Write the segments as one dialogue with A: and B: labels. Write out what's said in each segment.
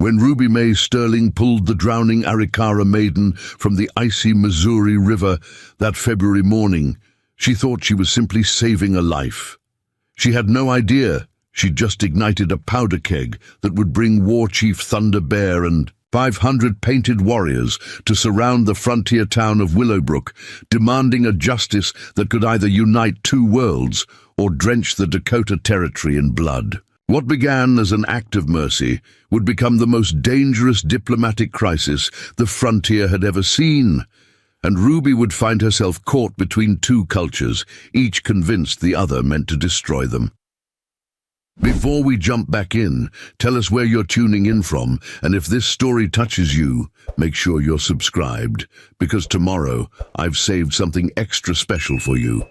A: When Ruby Mae Sterling pulled the drowning Arikara Maiden from the icy Missouri River that February morning, she thought she was simply saving a life. She had no idea she'd just ignited a powder keg that would bring War Chief Thunder Bear and 500 painted warriors to surround the frontier town of Willowbrook, demanding a justice that could either unite two worlds or drench the Dakota Territory in blood. What began as an act of mercy would become the most dangerous diplomatic crisis the frontier had ever seen, and Ruby would find herself caught between two cultures, each convinced the other meant to destroy them. Before we jump back in, tell us where you're tuning in from, and if this story touches you, make sure you're subscribed, because tomorrow I've saved something extra special for you.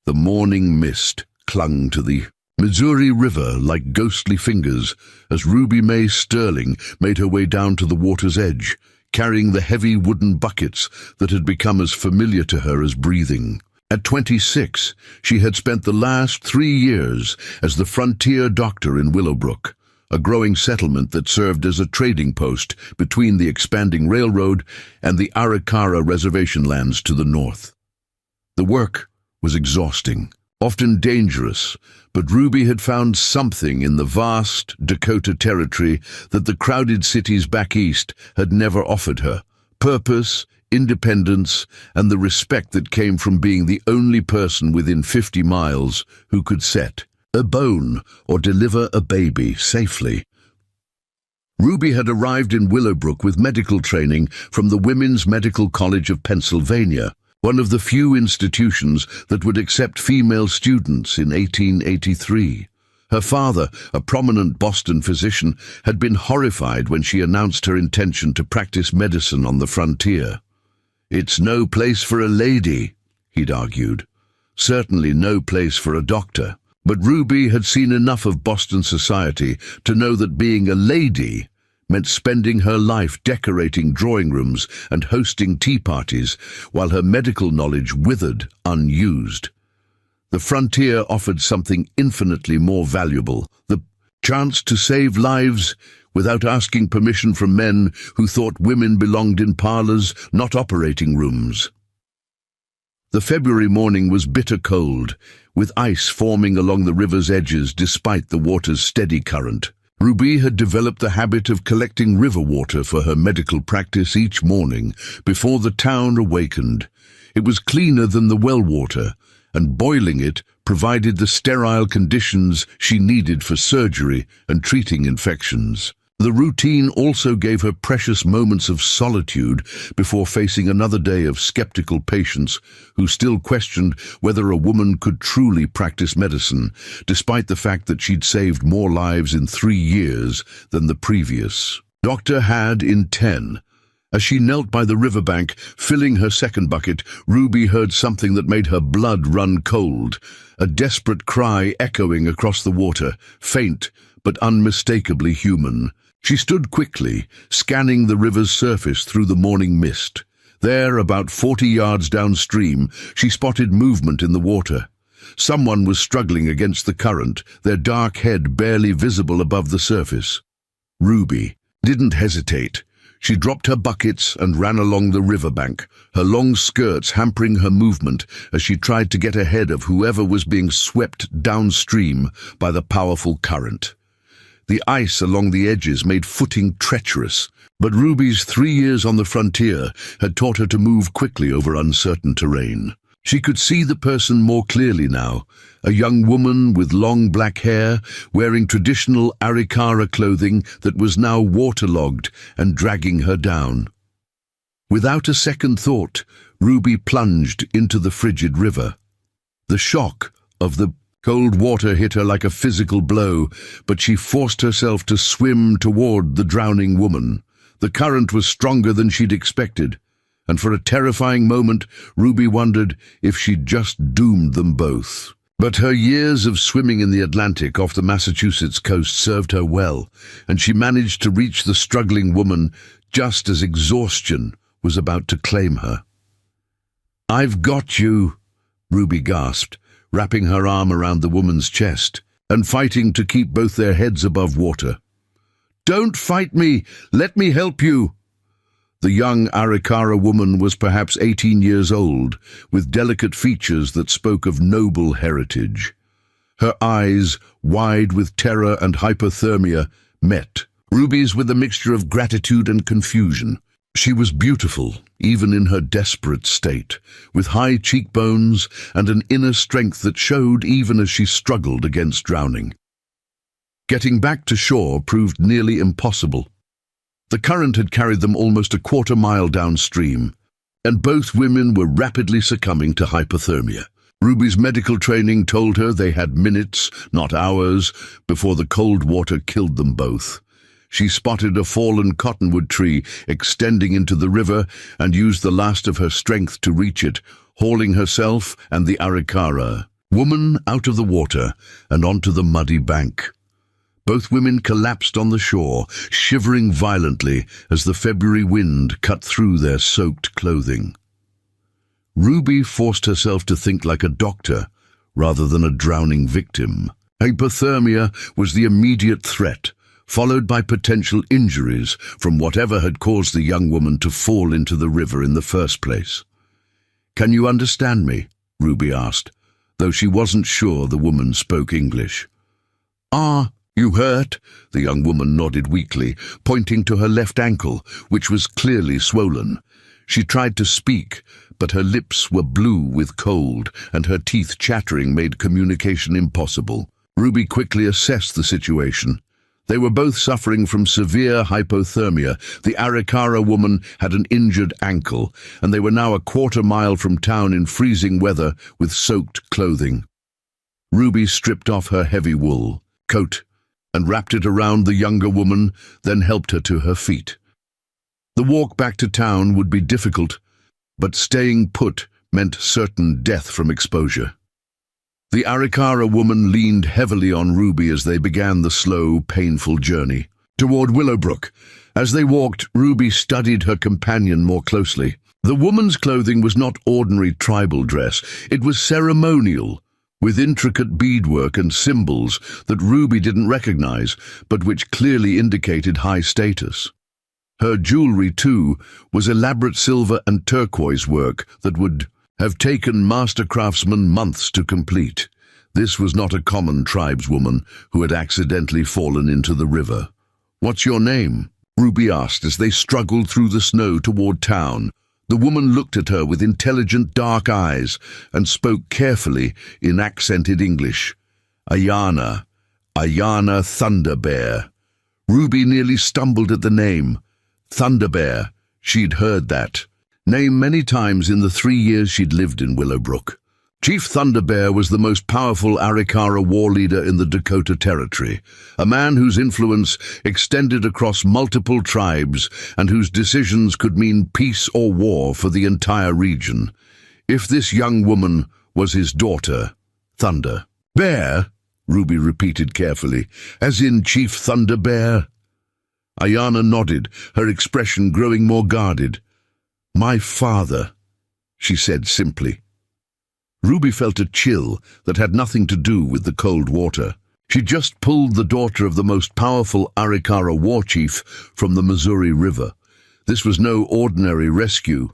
A: The morning mist clung to the Missouri River like ghostly fingers as Ruby Mae Sterling made her way down to the water's edge, carrying the heavy wooden buckets that had become as familiar to her as breathing. At 26, she had spent the last 3 years as the frontier doctor in Willowbrook, a growing settlement that served as a trading post between the expanding railroad and the Arikara reservation lands to the north. The work was exhausting, often dangerous, but Ruby had found something in the vast Dakota Territory that the crowded cities back east had never offered her: purpose, independence, and the respect that came from being the only person within 50 miles who could set a bone or deliver a baby safely. Ruby had arrived in Willowbrook with medical training from the Women's Medical College of Pennsylvania, one of the few institutions that would accept female students in 1883. Her father, a prominent Boston physician, had been horrified when she announced her intention to practice medicine on the frontier. "It's no place for a lady," he'd argued. "Certainly no place for a doctor." But Ruby had seen enough of Boston society to know that being a lady meant spending her life decorating drawing rooms and hosting tea parties, while her medical knowledge withered unused. The frontier offered something infinitely more valuable: the chance to save lives without asking permission from men who thought women belonged in parlors, not operating rooms. The February morning was bitter cold, with ice forming along the river's edges despite the water's steady current. Ruby had developed the habit of collecting river water for her medical practice each morning before the town awakened. It was cleaner than the well water, and boiling it provided the sterile conditions she needed for surgery and treating infections. The routine also gave her precious moments of solitude before facing another day of skeptical patients who still questioned whether a woman could truly practice medicine, despite the fact that she'd saved more lives in 3 years than the previous doctor had in 10. As she knelt by the riverbank, filling her second bucket, Ruby heard something that made her blood run cold, a desperate cry echoing across the water, faint but unmistakably human. She stood quickly, scanning the river's surface through the morning mist. There, about 40 yards downstream, she spotted movement in the water. Someone was struggling against the current, their dark head barely visible above the surface. Ruby didn't hesitate. She dropped her buckets and ran along the riverbank, her long skirts hampering her movement as she tried to get ahead of whoever was being swept downstream by the powerful current. The ice along the edges made footing treacherous, but Ruby's 3 years on the frontier had taught her to move quickly over uncertain terrain. She could see the person more clearly now, a young woman with long black hair, wearing traditional Arikara clothing that was now waterlogged and dragging her down. Without a second thought, Ruby plunged into the frigid river. The shock of the cold water hit her like a physical blow, but she forced herself to swim toward the drowning woman. The current was stronger than she'd expected, and for a terrifying moment, Ruby wondered if she'd just doomed them both. But her years of swimming in the Atlantic off the Massachusetts coast served her well, and she managed to reach the struggling woman just as exhaustion was about to claim her. "I've got you," Ruby gasped, wrapping her arm around the woman's chest and fighting to keep both their heads above water. "Don't fight me! Let me help you!" The young Arikara woman was perhaps 18 years old, with delicate features that spoke of noble heritage. Her eyes, wide with terror and hypothermia, met Ruby's with a mixture of gratitude and confusion. She was beautiful, even in her desperate state, with high cheekbones and an inner strength that showed even as she struggled against drowning. Getting back to shore proved nearly impossible. The current had carried them almost a quarter-mile downstream, and both women were rapidly succumbing to hypothermia. Ruby's medical training told her they had minutes, not hours, before the cold water killed them both. She spotted a fallen cottonwood tree extending into the river and used the last of her strength to reach it, hauling herself and the Arikara woman out of the water and onto the muddy bank. Both women collapsed on the shore, shivering violently as the February wind cut through their soaked clothing. Ruby forced herself to think like a doctor rather than a drowning victim. Hypothermia was the immediate threat, followed by potential injuries from whatever had caused the young woman to fall into the river in the first place. "Can you understand me?" Ruby asked, though she wasn't sure the woman spoke English. "Ah, you hurt?" The young woman nodded weakly, pointing to her left ankle, which was clearly swollen. She tried to speak, but her lips were blue with cold, and her teeth chattering made communication impossible. Ruby quickly assessed the situation. They were both suffering from severe hypothermia. The Arikara woman had an injured ankle, and they were now a quarter-mile from town in freezing weather with soaked clothing. Ruby stripped off her heavy wool coat and wrapped it around the younger woman, then helped her to her feet. The walk back to town would be difficult, but staying put meant certain death from exposure. The Arikara woman leaned heavily on Ruby as they began the slow, painful journey toward Willowbrook. As they walked, Ruby studied her companion more closely. The woman's clothing was not ordinary tribal dress. It was ceremonial, with intricate beadwork and symbols that Ruby didn't recognize, but which clearly indicated high status. Her jewelry, too, was elaborate silver and turquoise work that would have taken master craftsmen months to complete. This was not a common tribeswoman who had accidentally fallen into the river. "What's your name?" Ruby asked as they struggled through the snow toward town. The woman looked at her with intelligent dark eyes and spoke carefully in accented English. Ayana Thunderbear." Ruby nearly stumbled at the name. Thunderbear. She'd heard that name many times in the 3 years she'd lived in Willowbrook. Chief Thunderbear was the most powerful Arikara war leader in the Dakota Territory, a man whose influence extended across multiple tribes and whose decisions could mean peace or war for the entire region. If this young woman was his daughter, Thunder Bear, Ruby repeated carefully, as in Chief Thunderbear. Ayana nodded, her expression growing more guarded. "My father," she said simply. Ruby felt a chill that had nothing to do with the cold water. She just pulled the daughter of the most powerful Arikara war chief from the Missouri River. This was no ordinary rescue.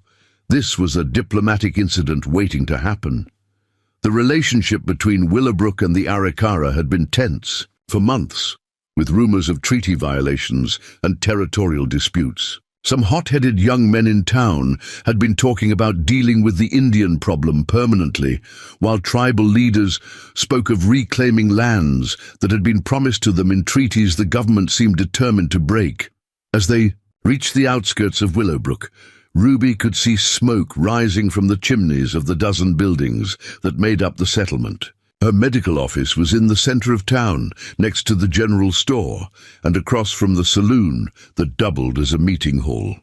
A: This was a diplomatic incident waiting to happen. The relationship between Willowbrook and the Arikara had been tense for months, with rumors of treaty violations and territorial disputes. Some hot-headed young men in town had been talking about dealing with the Indian problem permanently, while tribal leaders spoke of reclaiming lands that had been promised to them in treaties the government seemed determined to break. As they reached the outskirts of Willowbrook, Ruby could see smoke rising from the chimneys of the dozen buildings that made up the settlement. Her medical office was in the center of town, next to the general store, and across from the saloon that doubled as a meeting hall.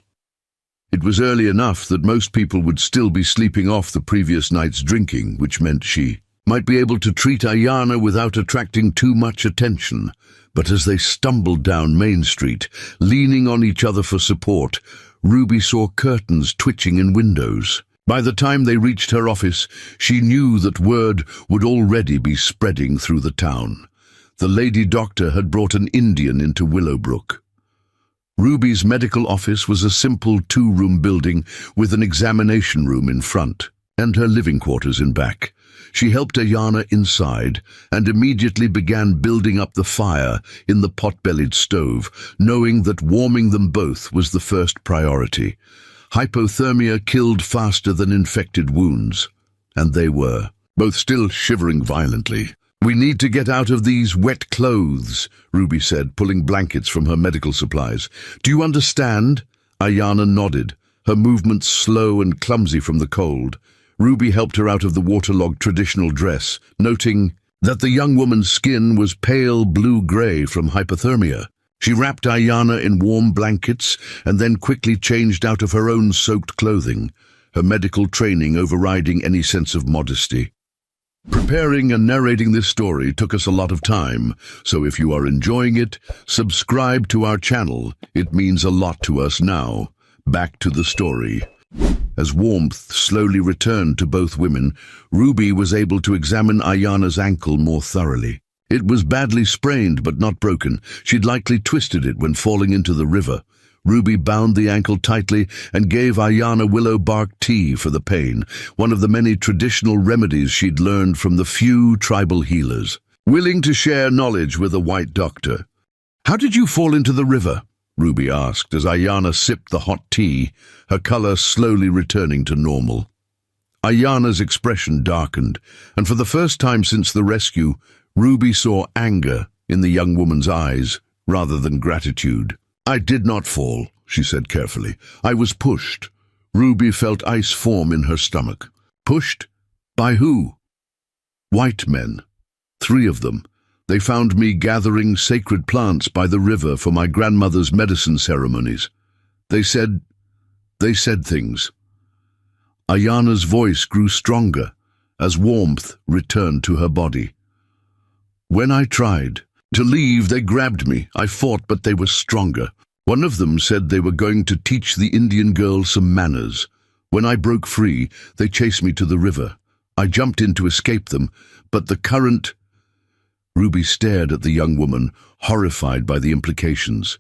A: It was early enough that most people would still be sleeping off the previous night's drinking, which meant she might be able to treat Ayana without attracting too much attention. But as they stumbled down Main Street, leaning on each other for support, Ruby saw curtains twitching in windows. By the time they reached her office, she knew that word would already be spreading through the town. The lady doctor had brought an Indian into Willowbrook. Ruby's medical office was a simple two-room building with an examination room in front and her living quarters in back. She helped Ayana inside and immediately began building up the fire in the pot-bellied stove, knowing that warming them both was the first priority. Hypothermia killed faster than infected wounds, and they were, both still shivering violently. "We need to get out of these wet clothes," Ruby said, pulling blankets from her medical supplies. "Do you understand?" Ayana nodded, her movements slow and clumsy from the cold. Ruby helped her out of the waterlogged traditional dress, noting that the young woman's skin was pale blue-gray from hypothermia. She wrapped Ayana in warm blankets and then quickly changed out of her own soaked clothing, her medical training overriding any sense of modesty. Preparing and narrating this story took us a lot of time, so if you are enjoying it, subscribe to our channel. It means a lot to us now. Back to the story. As warmth slowly returned to both women, Ruby was able to examine Ayana's ankle more thoroughly. It was badly sprained but not broken. She'd likely twisted it when falling into the river. Ruby bound the ankle tightly and gave Ayana willow bark tea for the pain, one of the many traditional remedies she'd learned from the few tribal healers. Willing to share knowledge with a white doctor. "How did you fall into the river?" Ruby asked as Ayana sipped the hot tea, her color slowly returning to normal. Ayana's expression darkened, and for the first time since the rescue, Ruby saw anger in the young woman's eyes rather than gratitude. "I did not fall," she said carefully. "I was pushed." Ruby felt ice form in her stomach. "Pushed? By who?" "White men. 3 of them. They found me gathering sacred plants by the river for my grandmother's medicine ceremonies. They said things." Ayana's voice grew stronger as warmth returned to her body. "When I tried to leave, they grabbed me. I fought, but they were stronger. One of them said they were going to teach the Indian girl some manners. When I broke free, they chased me to the river. I jumped in to escape them, but the current—" Ruby stared at the young woman, horrified by the implications.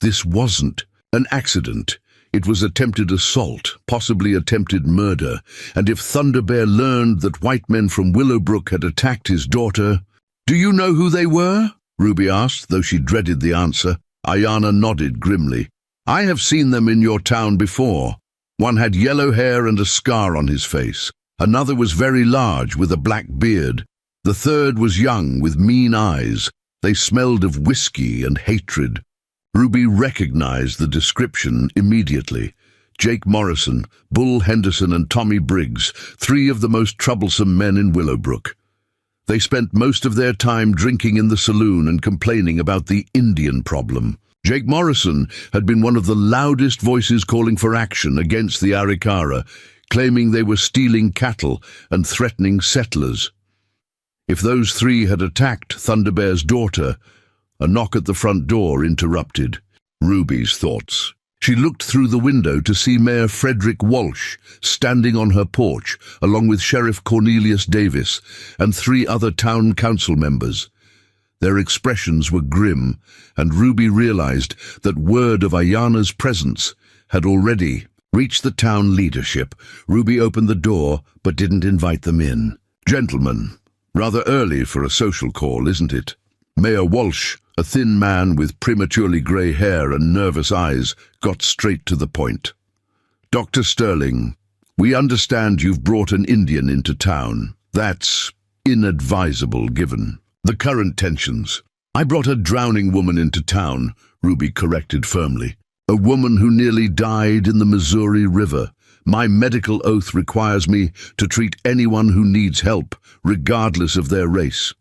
A: This wasn't an accident. It was attempted assault, possibly attempted murder, and if Thunderbear learned that white men from Willowbrook had attacked his daughter— "Do you know who they were?" Ruby asked, though she dreaded the answer. Ayana nodded grimly. "I have seen them in your town before. One had yellow hair and a scar on his face. Another was very large with a black beard. The third was young with mean eyes. They smelled of whiskey and hatred." Ruby recognized the description immediately. Jake Morrison, Bull Henderson and Tommy Briggs, 3 of the most troublesome men in Willowbrook. They spent most of their time drinking in the saloon and complaining about the Indian problem. Jake Morrison had been one of the loudest voices calling for action against the Arikara, claiming they were stealing cattle and threatening settlers. If those 3 had attacked Thunderbear's daughter, a knock at the front door interrupted Ruby's thoughts. She looked through the window to see Mayor Frederick Walsh standing on her porch, along with Sheriff Cornelius Davis and 3 other town council members. Their expressions were grim, and Ruby realized that word of Ayana's presence had already reached the town leadership. Ruby opened the door, but didn't invite them in. "Gentlemen, rather early for a social call, isn't it?" Mayor Walsh, a thin man with prematurely grey hair and nervous eyes, got straight to the point. "Dr. Sterling, we understand you've brought an Indian into town. That's inadvisable given the current tensions." "I brought a drowning woman into town," Ruby corrected firmly. "A woman who nearly died in the Missouri River. My medical oath requires me to treat anyone who needs help, regardless of their race."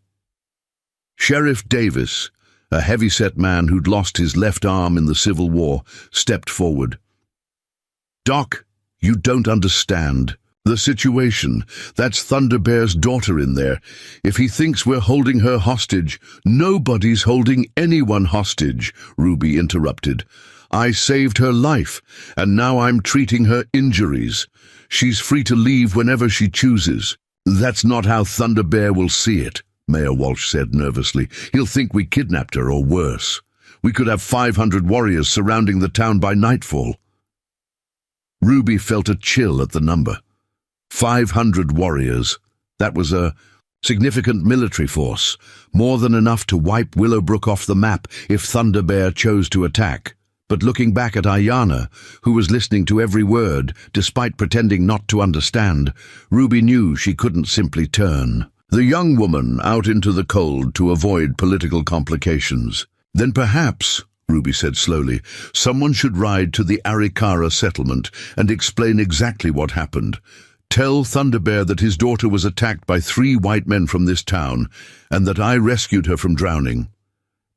A: Sheriff Davis, a heavy-set man who'd lost his left arm in the Civil War, stepped forward. "Doc, you don't understand the situation. That's Thunderbear's daughter in there. If he thinks we're holding her hostage—" "Nobody's holding anyone hostage," Ruby interrupted. "I saved her life, and now I'm treating her injuries. She's free to leave whenever she chooses." "That's not how Thunderbear will see it," Mayor Walsh said nervously. "He'll think we kidnapped her or worse." We could have 500 warriors surrounding the town by nightfall. Ruby felt a chill at the number. 500 warriors. That was a significant military force, more than enough to wipe Willowbrook off the map if Thunderbear chose to attack. But looking back at Ayana, who was listening to every word, despite pretending not to understand, Ruby knew she couldn't simply turn. The young woman out into the cold to avoid political complications. Then perhaps, Ruby said slowly, someone should ride to the Arikara settlement and explain exactly what happened. Tell Thunderbear that his daughter was attacked by 3 white men from this town, and that I rescued her from drowning.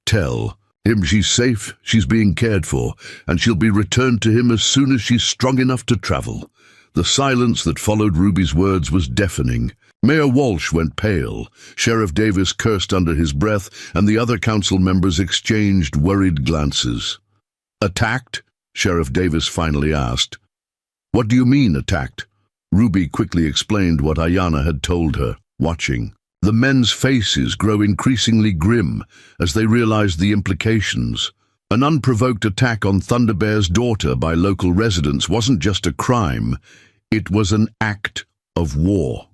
A: Tell him she's safe, she's being cared for, and she'll be returned to him as soon as she's strong enough to travel. The silence that followed Ruby's words was deafening. Mayor Walsh went pale, Sheriff Davis cursed under his breath, and the other council members exchanged worried glances. Attacked? Sheriff Davis finally asked. What do you mean, attacked? Ruby quickly explained what Ayana had told her, watching. The men's faces grow increasingly grim as they realized the implications. An unprovoked attack on Thunderbear's daughter by local residents wasn't just a crime, it was an act of war.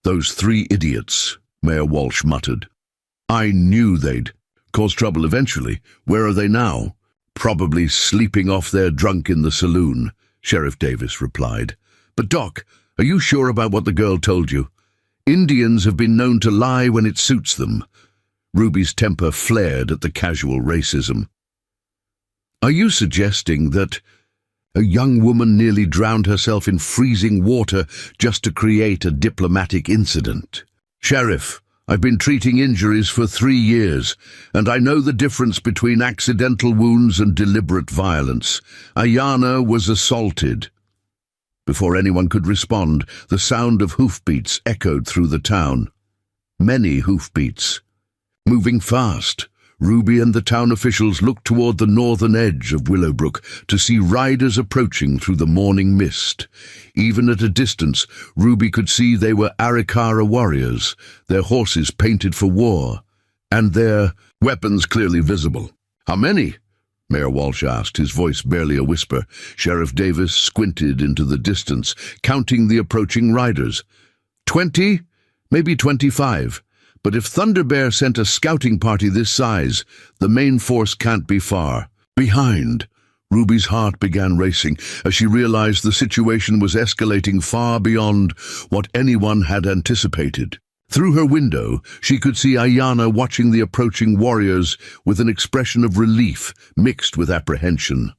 A: Those 3 idiots, Mayor Walsh muttered. I knew they'd cause trouble eventually. Where are they now? Probably sleeping off their drunk in the saloon, Sheriff Davis replied. But Doc, are you sure about what the girl told you? Indians have been known to lie when it suits them. Ruby's temper flared at the casual racism. Are you suggesting that a young woman nearly drowned herself in freezing water just to create a diplomatic incident? Sheriff, I've been treating injuries for 3 years, and I know the difference between accidental wounds and deliberate violence. Ayana was assaulted. Before anyone could respond, the sound of hoofbeats echoed through the town. Many hoofbeats. Moving fast, Ruby and the town officials looked toward the northern edge of Willowbrook to see riders approaching through the morning mist. Even at a distance, Ruby could see they were Arikara warriors, their horses painted for war, and their weapons clearly visible. How many? Mayor Walsh asked, his voice barely a whisper. Sheriff Davis squinted into the distance, counting the approaching riders. 20, maybe 25. But if Thunderbear sent a scouting party this size, the main force can't be far behind. Ruby's heart began racing as she realized the situation was escalating far beyond what anyone had anticipated. Through her window, she could see Ayana watching the approaching warriors with an expression of relief mixed with apprehension.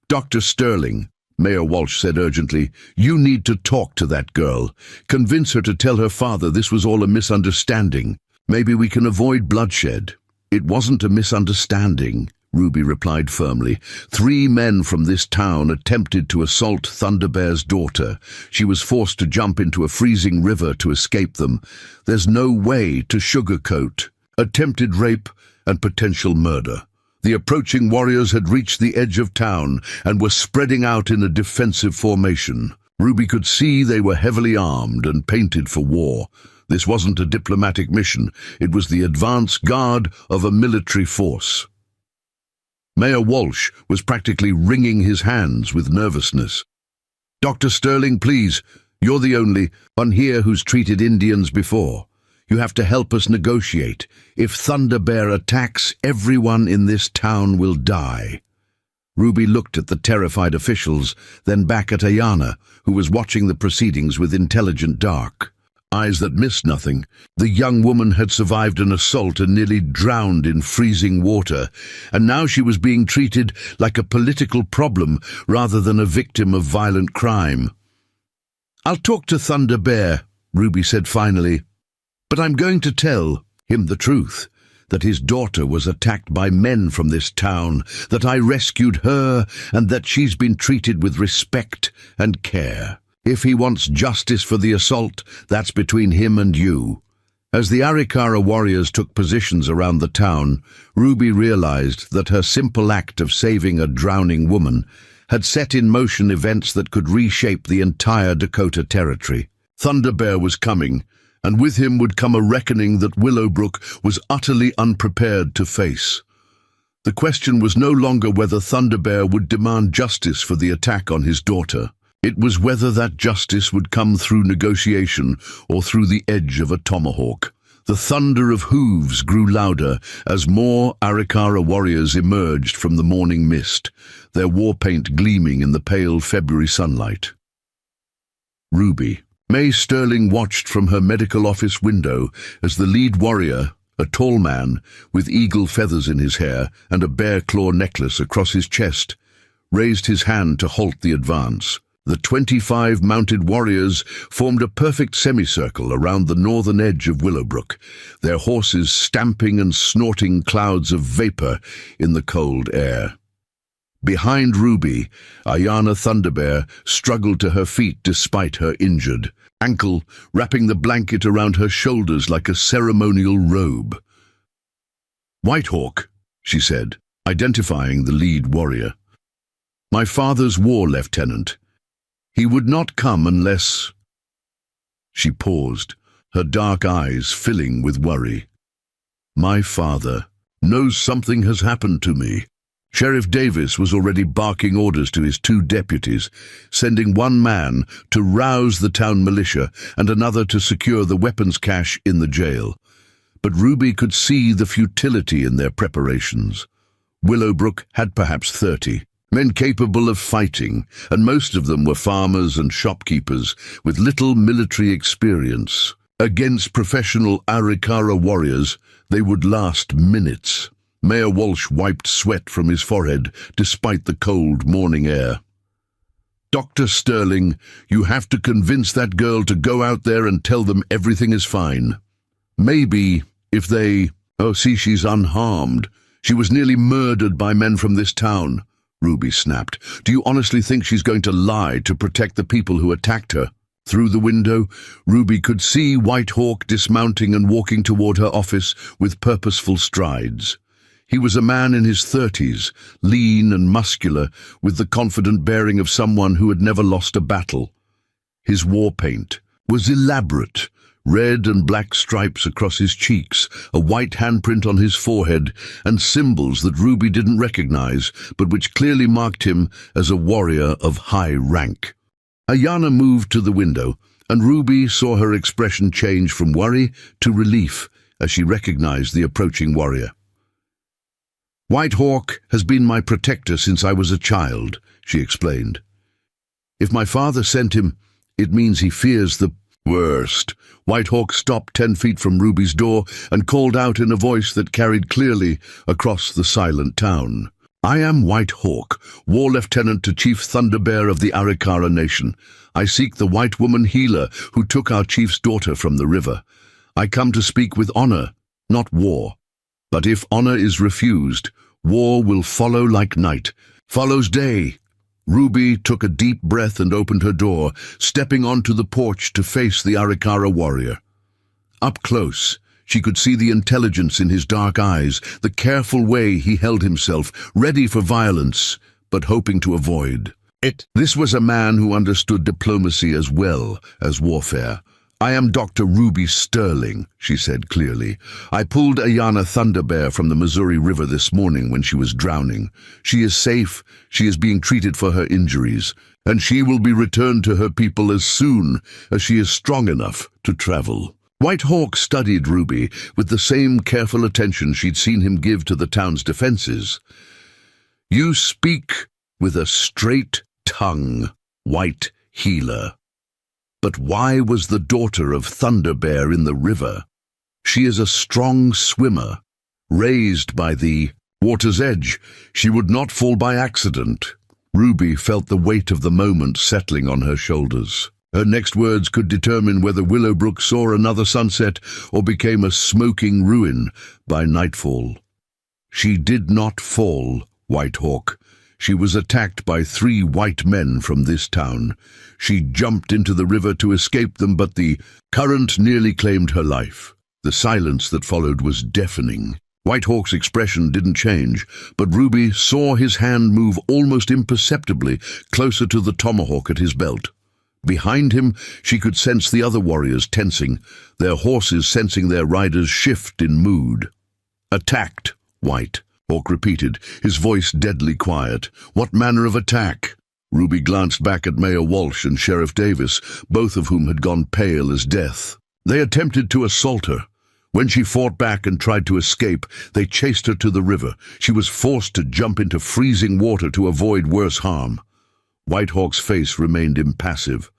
A: Dr. Sterling, Mayor Walsh said urgently, you need to talk to that girl. Convince her to tell her father this was all a misunderstanding. Maybe we can avoid bloodshed. It wasn't a misunderstanding, Ruby replied firmly. 3 men from this town attempted to assault Thunderbear's daughter. She was forced to jump into a freezing river to escape them. There's no way to sugarcoat attempted rape and potential murder. The approaching warriors had reached the edge of town and were spreading out in a defensive formation. Ruby could see they were heavily armed and painted for war. This wasn't a diplomatic mission. It was the advance guard of a military force. Mayor Walsh was practically wringing his hands with nervousness. Dr. Sterling, please, you're the only one here who's treated Indians before. You have to help us negotiate. If Thunderbear attacks, everyone in this town will die. Ruby looked at the terrified officials, then back at Ayana, who was watching the proceedings with intelligent dark eyes that missed nothing. The young woman had survived an assault and nearly drowned in freezing water, and now she was being treated like a political problem rather than a victim of violent crime. I'll talk to Thunderbear, Ruby said finally, but I'm going to tell him the truth, that his daughter was attacked by men from this town, that I rescued her, and that she's been treated with respect and care. If he wants justice for the assault, that's between him and you. As the Arikara warriors took positions around the town, Ruby realized that her simple act of saving a drowning woman had set in motion events that could reshape the entire Dakota territory. Thunderbear was coming, and with him would come a reckoning that Willowbrook was utterly unprepared to face. The question was no longer whether Thunderbear would demand justice for the attack on his daughter. It was whether that justice would come through negotiation or through the edge of a tomahawk. The thunder of hooves grew louder as more Arikara warriors emerged from the morning mist, their war paint gleaming in the pale February sunlight. Ruby. May Sterling watched from her medical office window as the lead warrior, a tall man with eagle feathers in his hair and a bear claw necklace across his chest, raised his hand to halt the advance. The 25 mounted warriors formed a perfect semicircle around the northern edge of Willowbrook, their horses stamping and snorting clouds of vapor in the cold air. Behind Ruby, Ayana Thunderbear struggled to her feet despite her injured ankle, wrapping the blanket around her shoulders like a ceremonial robe. "Whitehawk," she said, identifying the lead warrior. "My father's war lieutenant. He would not come unless—" She paused, her dark eyes filling with worry. "My father knows something has happened to me." Sheriff Davis was already barking orders to his 2 deputies, sending one man to rouse the town militia and another to secure the weapons cache in the jail. But Ruby could see the futility in their preparations. Willowbrook had perhaps 30. Men capable of fighting, and most of them were farmers and shopkeepers with little military experience. Against professional Arikara warriors, they would last minutes. Mayor Walsh wiped sweat from his forehead despite the cold morning air. "Dr. Sterling, you have to convince that girl to go out there and tell them everything is fine. Maybe, if they— Oh, see, she's unharmed. She was nearly murdered by men from this town," Ruby snapped. "Do you honestly think she's going to lie to protect the people who attacked her?" Through the window, Ruby could see Whitehawk dismounting and walking toward her office with purposeful strides. He was a man in his 30s, lean and muscular, with the confident bearing of someone who had never lost a battle. His war paint was elaborate, red and black stripes across his cheeks, a white handprint on his forehead, and symbols that Ruby didn't recognize, but which clearly marked him as a warrior of high rank. Ayana moved to the window, and Ruby saw her expression change from worry to relief as she recognized the approaching warrior. "Whitehawk has been my protector since I was a child," she explained. "If my father sent him, it means he fears the worst." Whitehawk stopped 10 feet from Ruby's door and called out in a voice that carried clearly across the silent town. "I am Whitehawk, War Lieutenant to Chief Thunderbear of the Arikara Nation. I seek the white woman healer who took our chief's daughter from the river. I come to speak with honor, not war. But if honor is refused, war will follow like night. Follows day." Ruby took a deep breath and opened her door, stepping onto the porch to face the Arikara warrior. Up close, she could see the intelligence in his dark eyes, the careful way he held himself, ready for violence, but hoping to avoid it. This was a man who understood diplomacy as well as warfare. "I am Dr. Ruby Sterling," she said clearly. "I pulled Ayana Thunderbear from the Missouri River this morning when she was drowning. She is safe, she is being treated for her injuries, and she will be returned to her people as soon as she is strong enough to travel." Whitehawk studied Ruby with the same careful attention she'd seen him give to the town's defenses. "You speak with a straight tongue, white healer. But why was the daughter of Thunderbear in the river? She is a strong swimmer, raised by the water's edge. She would not fall by accident." Ruby felt the weight of the moment settling on her shoulders. Her next words could determine whether Willowbrook saw another sunset or became a smoking ruin by nightfall. "She did not fall, Whitehawk. She was attacked by 3 white men from this town. She jumped into the river to escape them, but the current nearly claimed her life." The silence that followed was deafening. Whitehawk's expression didn't change, but Ruby saw his hand move almost imperceptibly closer to the tomahawk at his belt. Behind him, she could sense the other warriors tensing, their horses sensing their riders shift in mood. "Attacked, White," Hawk repeated, his voice deadly quiet. What manner of attack? Ruby glanced back at Mayor Walsh and Sheriff Davis, both of whom had gone pale as death. They attempted to assault her. When she fought back and tried to escape, they chased her to the river. She was forced to jump into freezing water to avoid worse harm. Whitehawk's face remained impassive,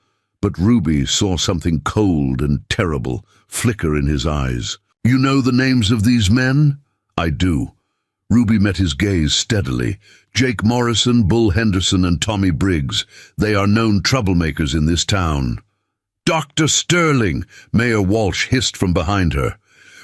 A: but Ruby saw something cold and terrible flicker in his eyes. You know the names of these men? I do. Ruby met his gaze steadily. Jake Morrison, Bull Henderson, and Tommy Briggs. They are known troublemakers in this town. Dr. Sterling, Mayor Walsh hissed from behind her.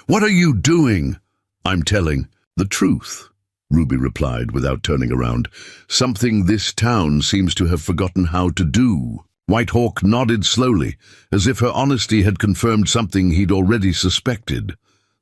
A: What are you doing? I'm telling the truth, Ruby replied without turning around. Something this town seems to have forgotten how to do. Whitehawk nodded slowly, as if her honesty had confirmed something he'd already suspected.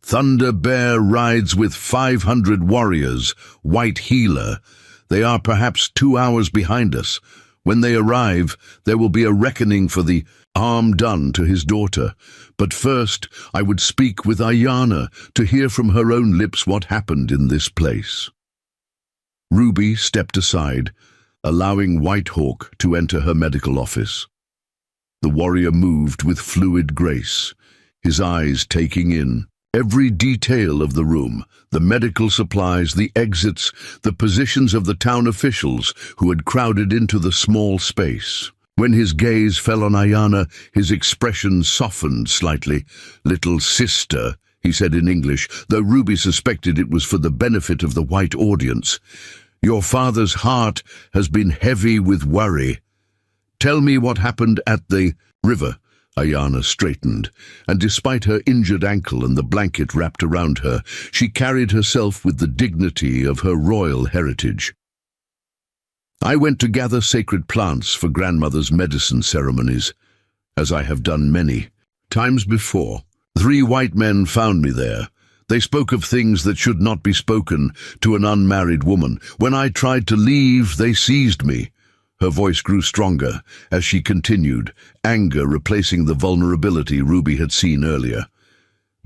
A: Thunder Bear rides with 500 warriors, White Healer. They are perhaps 2 hours behind us. When they arrive, there will be a reckoning for the harm done to his daughter. But first, I would speak with Ayana to hear from her own lips what happened in this place. Ruby stepped aside, allowing Whitehawk to enter her medical office. The warrior moved with fluid grace, his eyes taking in every detail of the room, the medical supplies, the exits, the positions of the town officials who had crowded into the small space. When his gaze fell on Ayana, his expression softened slightly. Little sister, he said in English, though Ruby suspected it was for the benefit of the white audience. Your father's heart has been heavy with worry. Tell me what happened at the river. Ayana straightened, and despite her injured ankle and the blanket wrapped around her, she carried herself with the dignity of her royal heritage. I went to gather sacred plants for grandmother's medicine ceremonies, as I have done many times before. 3 white men found me there. They spoke of things that should not be spoken to an unmarried woman. When I tried to leave, they seized me. Her voice grew stronger as she continued, anger replacing the vulnerability Ruby had seen earlier.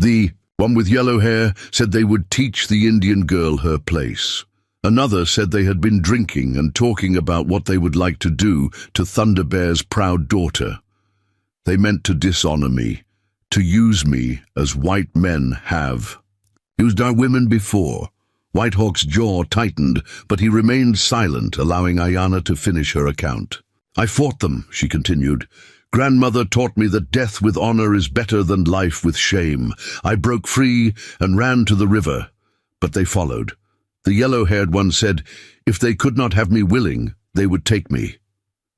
A: The one with yellow hair said they would teach the Indian girl her place. Another said they had been drinking and talking about what they would like to do to Thunder Bear's proud daughter. They meant to dishonor me, to use me as white men have. Used our women before. Whitehawk's jaw tightened, but he remained silent, allowing Ayana to finish her account. I fought them, she continued. Grandmother taught me that death with honor is better than life with shame. I broke free and ran to the river, but they followed. The yellow-haired one said, if they could not have me willing, they would take me.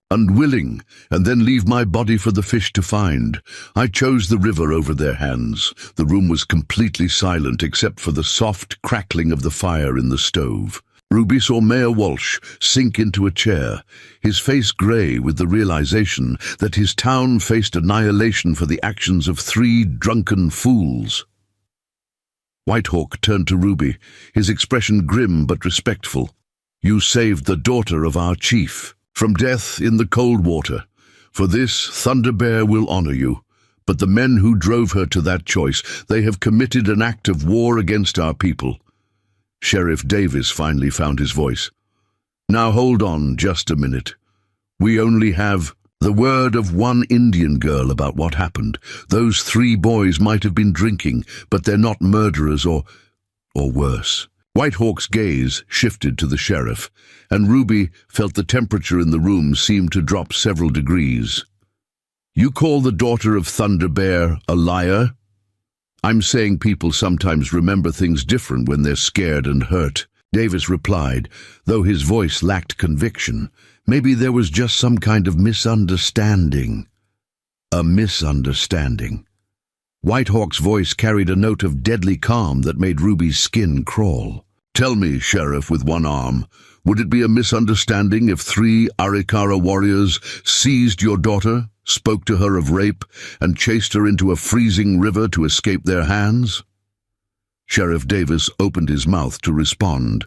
A: Unwilling, and then leave my body for the fish to find. I chose the river over their hands. The room was completely silent except for the soft crackling of the fire in the stove. Ruby saw Mayor Walsh sink into a chair, his face grey with the realization that his town faced annihilation for the actions of 3 drunken fools. Whitehawk turned to Ruby, his expression grim but respectful. You saved the daughter of our chief from death in the cold water. For this, Thunder Bear will honor you. But the men who drove her to that choice, they have committed an act of war against our people. Sheriff Davis finally found his voice. Now hold on just a minute. We only have the word of one Indian girl about what happened. Those 3 boys might have been drinking, but they're not murderers or worse. Whitehawk's gaze shifted to the sheriff, and Ruby felt the temperature in the room seemed to drop several degrees. You call the daughter of Thunder Bear a liar? I'm saying people sometimes remember things different when they're scared and hurt. Davis replied, though his voice lacked conviction. Maybe there was just some kind of misunderstanding. A misunderstanding. Whitehawk's voice carried a note of deadly calm that made Ruby's skin crawl. Tell me, Sheriff with one arm, would it be a misunderstanding if 3 Arikara warriors seized your daughter, spoke to her of rape, and chased her into a freezing river to escape their hands? Sheriff Davis opened his mouth to respond,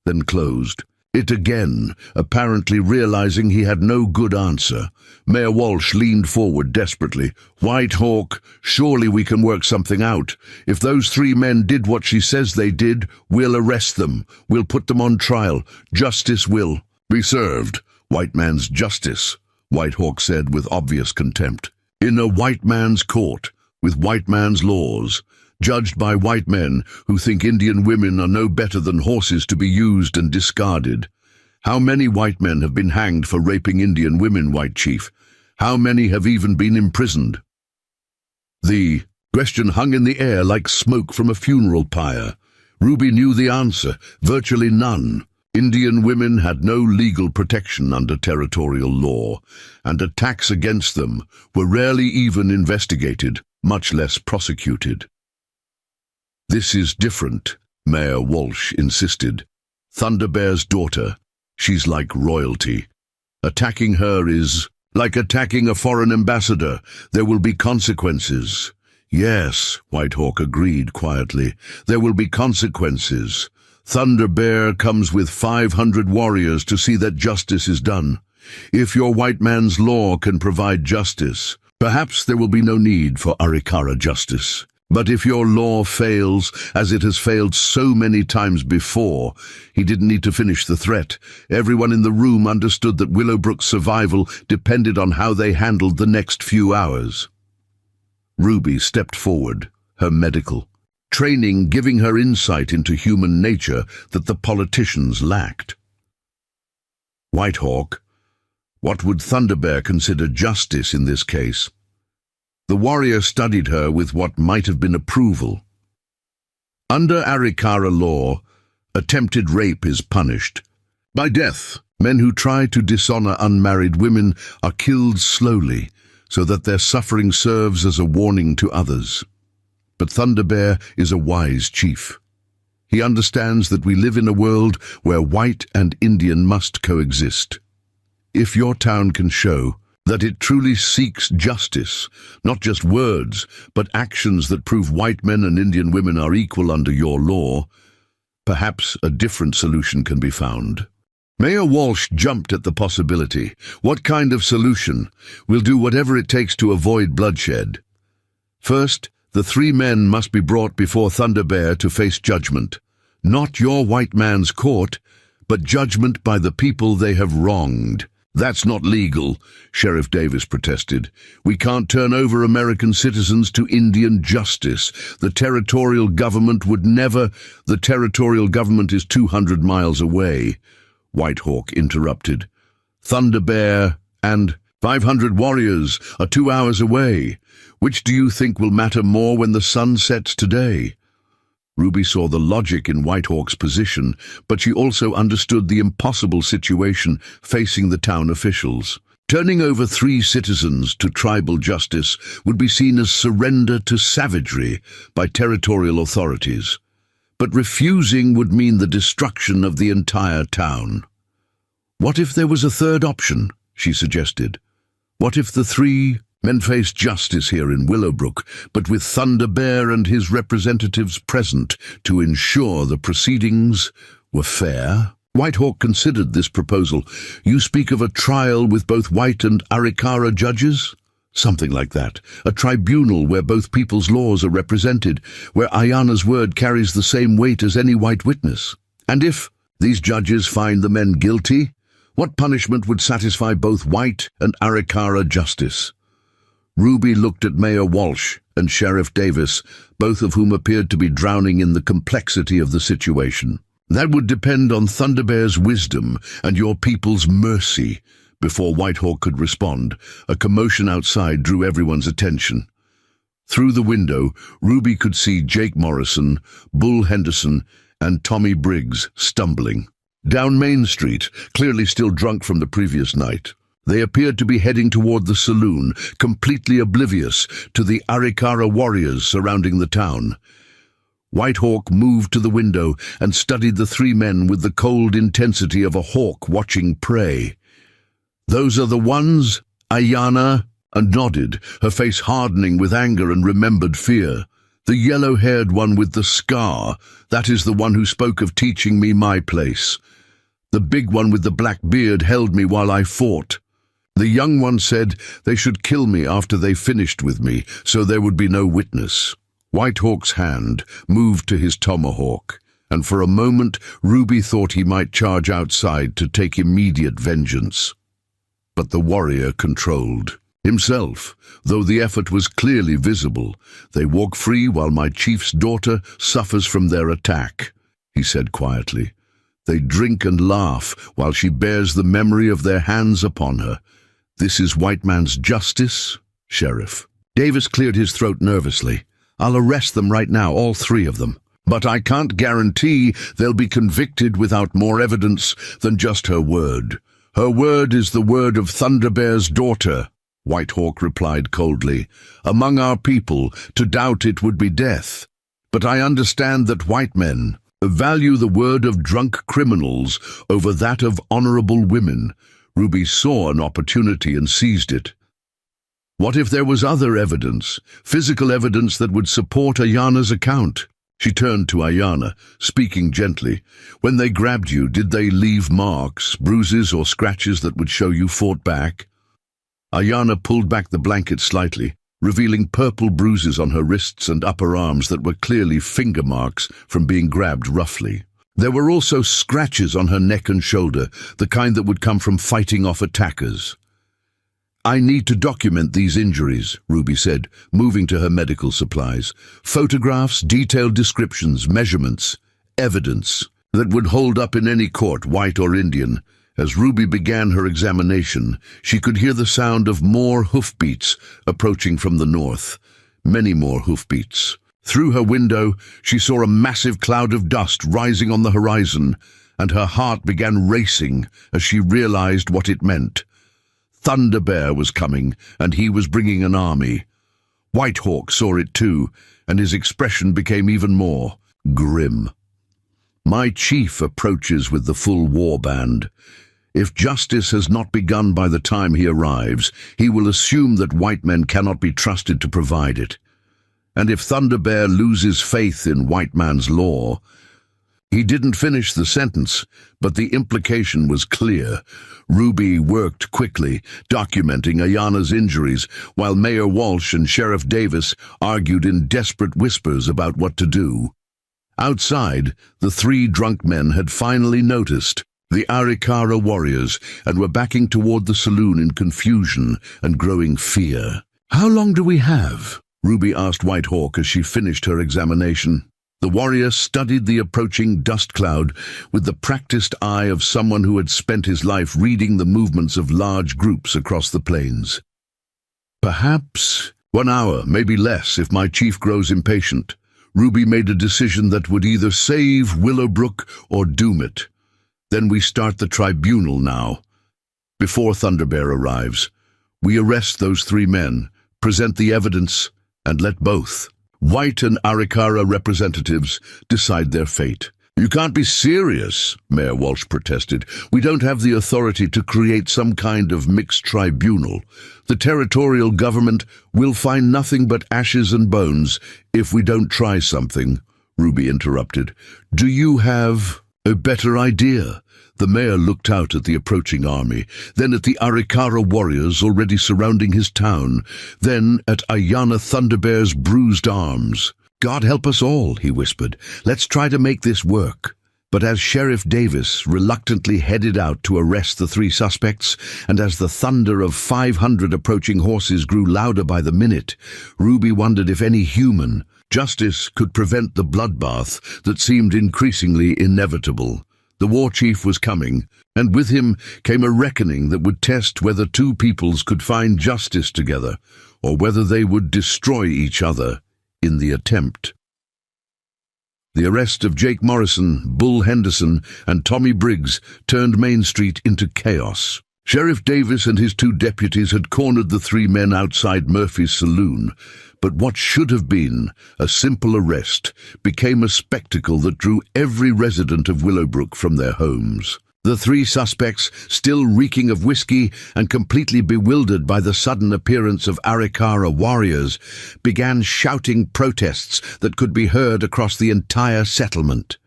A: then closed. it again, apparently realizing he had no good answer. Mayor Walsh leaned forward desperately. "White Hawk, surely we can work something out. If those 3 men did what she says they did, we'll arrest them. We'll put them on trial. Justice will be served." "White man's justice," White Hawk said with obvious contempt. "In a white man's court, with white man's laws, judged by white men who think Indian women are no better than horses to be used and discarded. How many white men have been hanged for raping Indian women, White Chief? How many have even been imprisoned?" The question hung in the air like smoke from a funeral pyre. Ruby knew the answer: virtually none. Indian women had no legal protection under territorial law, and attacks against them were rarely even investigated, much less prosecuted. "This is different," Mayor Walsh insisted. "Thunderbear's daughter. She's like royalty. Attacking her is like attacking a foreign ambassador. There will be consequences." "Yes," White Hawk agreed quietly. "There will be consequences. Thunder Bear comes with 500 warriors to see that justice is done. If your white man's law can provide justice, perhaps there will be no need for Arikara justice. But if your law fails, as it has failed so many times before," he didn't need to finish the threat. Everyone in the room understood that Willowbrook's survival depended on how they handled the next few hours. Ruby stepped forward, her medical training giving her insight into human nature that the politicians lacked. "White Hawk, what would Thunderbear consider justice in this case?" The warrior studied her with what might have been approval. "Under Arikara law, attempted rape is punished by death. Men who try to dishonor unmarried women are killed slowly, so that their suffering serves as a warning to others. But Thunderbear is a wise chief. He understands that we live in a world where white and Indian must coexist. If your town can show that it truly seeks justice, not just words, but actions that prove white men and Indian women are equal under your law, perhaps a different solution can be found." Mayor Walsh jumped at the possibility. "What kind of solution? We'll do whatever it takes to avoid bloodshed. First, the 3 men must be brought before Thunderbear to face judgment. Not your white man's court, but judgment by the people they have wronged." "That's not legal," Sheriff Davis protested. "We can't turn over American citizens to Indian justice. The territorial government would never. The territorial government is 200 miles away." White Hawk interrupted. "Thunderbear and 500 warriors are 2 hours away. Which do you think will matter more when the sun sets today?" Ruby saw the logic in White Hawk's position, but she also understood the impossible situation facing the town officials. Turning over 3 citizens to tribal justice would be seen as surrender to savagery by territorial authorities. But refusing would mean the destruction of the entire town. "What if there was a third option?" she suggested. "What if the 3 men faced justice here in Willowbrook, but with Thunderbear and his representatives present to ensure the proceedings were fair?" White Hawk considered this proposal. "You speak of a trial with both white and Arikara judges?" "Something like that. A tribunal where both people's laws are represented, where Ayana's word carries the same weight as any white witness. And if these judges find the men guilty, what punishment would satisfy both white and Arikara justice?" Ruby looked at Mayor Walsh and Sheriff Davis, both of whom appeared to be drowning in the complexity of the situation. "That would depend on Thunderbear's wisdom and your people's mercy." Before White Hawk could respond, a commotion outside drew everyone's attention. Through the window, Ruby could see Jake Morrison, Bull Henderson, and Tommy Briggs stumbling down Main Street, clearly still drunk from the previous night. They appeared to be heading toward the saloon, completely oblivious to the Arikara warriors surrounding the town. White Hawk moved to the window and studied the 3 men with the cold intensity of a hawk watching prey. "Those are the ones, Ayana?" and nodded, her face hardening with anger and remembered fear. "The yellow-haired one with the scar, that is the one who spoke of teaching me my place." The big one with the black beard held me while I fought. The young one said they should kill me after they finished with me, so there would be no witness. Whitehawk's hand moved to his tomahawk, and for a moment Ruby thought he might charge outside to take immediate vengeance. But the warrior controlled himself, though the effort was clearly visible. "They walk free while my chief's daughter suffers from their attack," he said quietly. "They drink and laugh while she bears the memory of their hands upon her. This is white man's justice, Sheriff." Davis cleared his throat nervously. "I'll arrest them right now, all three of them. But I can't guarantee they'll be convicted without more evidence than just her word. Her word is the word of Thunderbear's daughter," Whitehawk replied coldly. "Among our people, to doubt it would be death. But I understand that white men value the word of drunk criminals over that of honorable women." Ruby saw an opportunity and seized it. What if there was other evidence, physical evidence that would support Ayana's account? She turned to Ayana, speaking gently. "When they grabbed you, did they leave marks, bruises or scratches that would show you fought back?" Ayana pulled back the blanket slightly, revealing purple bruises on her wrists and upper arms that were clearly finger marks from being grabbed roughly. There were also scratches on her neck and shoulder, the kind that would come from fighting off attackers. "I need to document these injuries," Ruby said, moving to her medical supplies. "Photographs, detailed descriptions, measurements, evidence that would hold up in any court, white or Indian." As Ruby began her examination, she could hear the sound of more hoofbeats approaching from the north. Many more hoofbeats. Through her window, she saw a massive cloud of dust rising on the horizon, and her heart began racing as she realized what it meant. Thunderbear was coming, and he was bringing an army. Whitehawk saw it too, and his expression became even more grim. "My chief approaches with the full war band. If justice has not begun by the time he arrives, he will assume that white men cannot be trusted to provide it. And if Thunderbear loses faith in white man's law—" He didn't finish the sentence, but the implication was clear. Ruby worked quickly, documenting Ayana's injuries, while Mayor Walsh and Sheriff Davis argued in desperate whispers about what to do. Outside, the three drunk men had finally noticed the Arikara warriors and were backing toward the saloon in confusion and growing fear. "How long do we have?" Ruby asked Whitehawk as she finished her examination. The warrior studied the approaching dust cloud with the practiced eye of someone who had spent his life reading the movements of large groups across the plains. "Perhaps 1 hour, maybe less if my chief grows impatient." Ruby made a decision that would either save Willowbrook or doom it. "Then we start the tribunal now. Before Thunderbear arrives, we arrest those three men, present the evidence, and let both white and Arikara representatives decide their fate." "You can't be serious," Mayor Walsh protested. "We don't have the authority to create some kind of mixed tribunal. The territorial government will find nothing but ashes and bones if we don't try something," Ruby interrupted. "Do you have a better idea?" The mayor looked out at the approaching army, then at the Arikara warriors already surrounding his town, then at Ayana Thunderbear's bruised arms. "God help us all," he whispered. "Let's try to make this work." But as Sheriff Davis reluctantly headed out to arrest the three suspects, and as the thunder of 500 approaching horses grew louder by the minute, Ruby wondered if any human justice could prevent the bloodbath that seemed increasingly inevitable. The war chief was coming, and with him came a reckoning that would test whether two peoples could find justice together, or whether they would destroy each other in the attempt. The arrest of Jake Morrison, Bull Henderson, and Tommy Briggs turned Main Street into chaos. Sheriff Davis and his two deputies had cornered the three men outside Murphy's saloon, but what should have been a simple arrest became a spectacle that drew every resident of Willowbrook from their homes. The three suspects, still reeking of whiskey and completely bewildered by the sudden appearance of Arikara warriors, began shouting protests that could be heard across the entire settlement.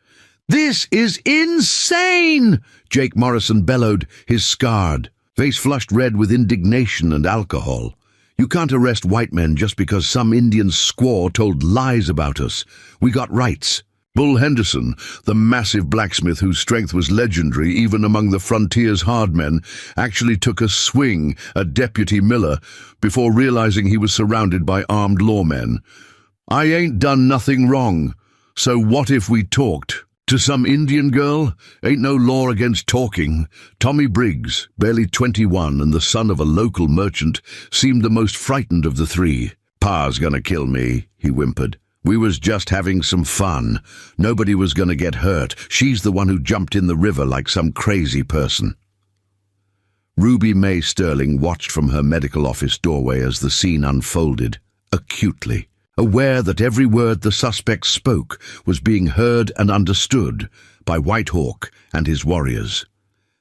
A: "This is insane!" Jake Morrison bellowed, his scarred face flushed red with indignation and alcohol. "You can't arrest white men just because some Indian squaw told lies about us. We got rights." Bull Henderson, the massive blacksmith whose strength was legendary even among the frontier's hard men, actually took a swing at Deputy Miller before realizing he was surrounded by armed lawmen. "I ain't done nothing wrong, so what if we talked?" To some Indian girl, ain't no law against talking. Tommy Briggs, barely 21 and the son of a local merchant, seemed the most frightened of the three. "Pa's gonna kill me," he whimpered. "We was just having some fun. Nobody was gonna get hurt. She's the one who jumped in the river like some crazy person." Ruby Mae Sterling watched from her medical office doorway as the scene unfolded, acutely, aware that every word the suspect spoke was being heard and understood by White Hawk and his warriors.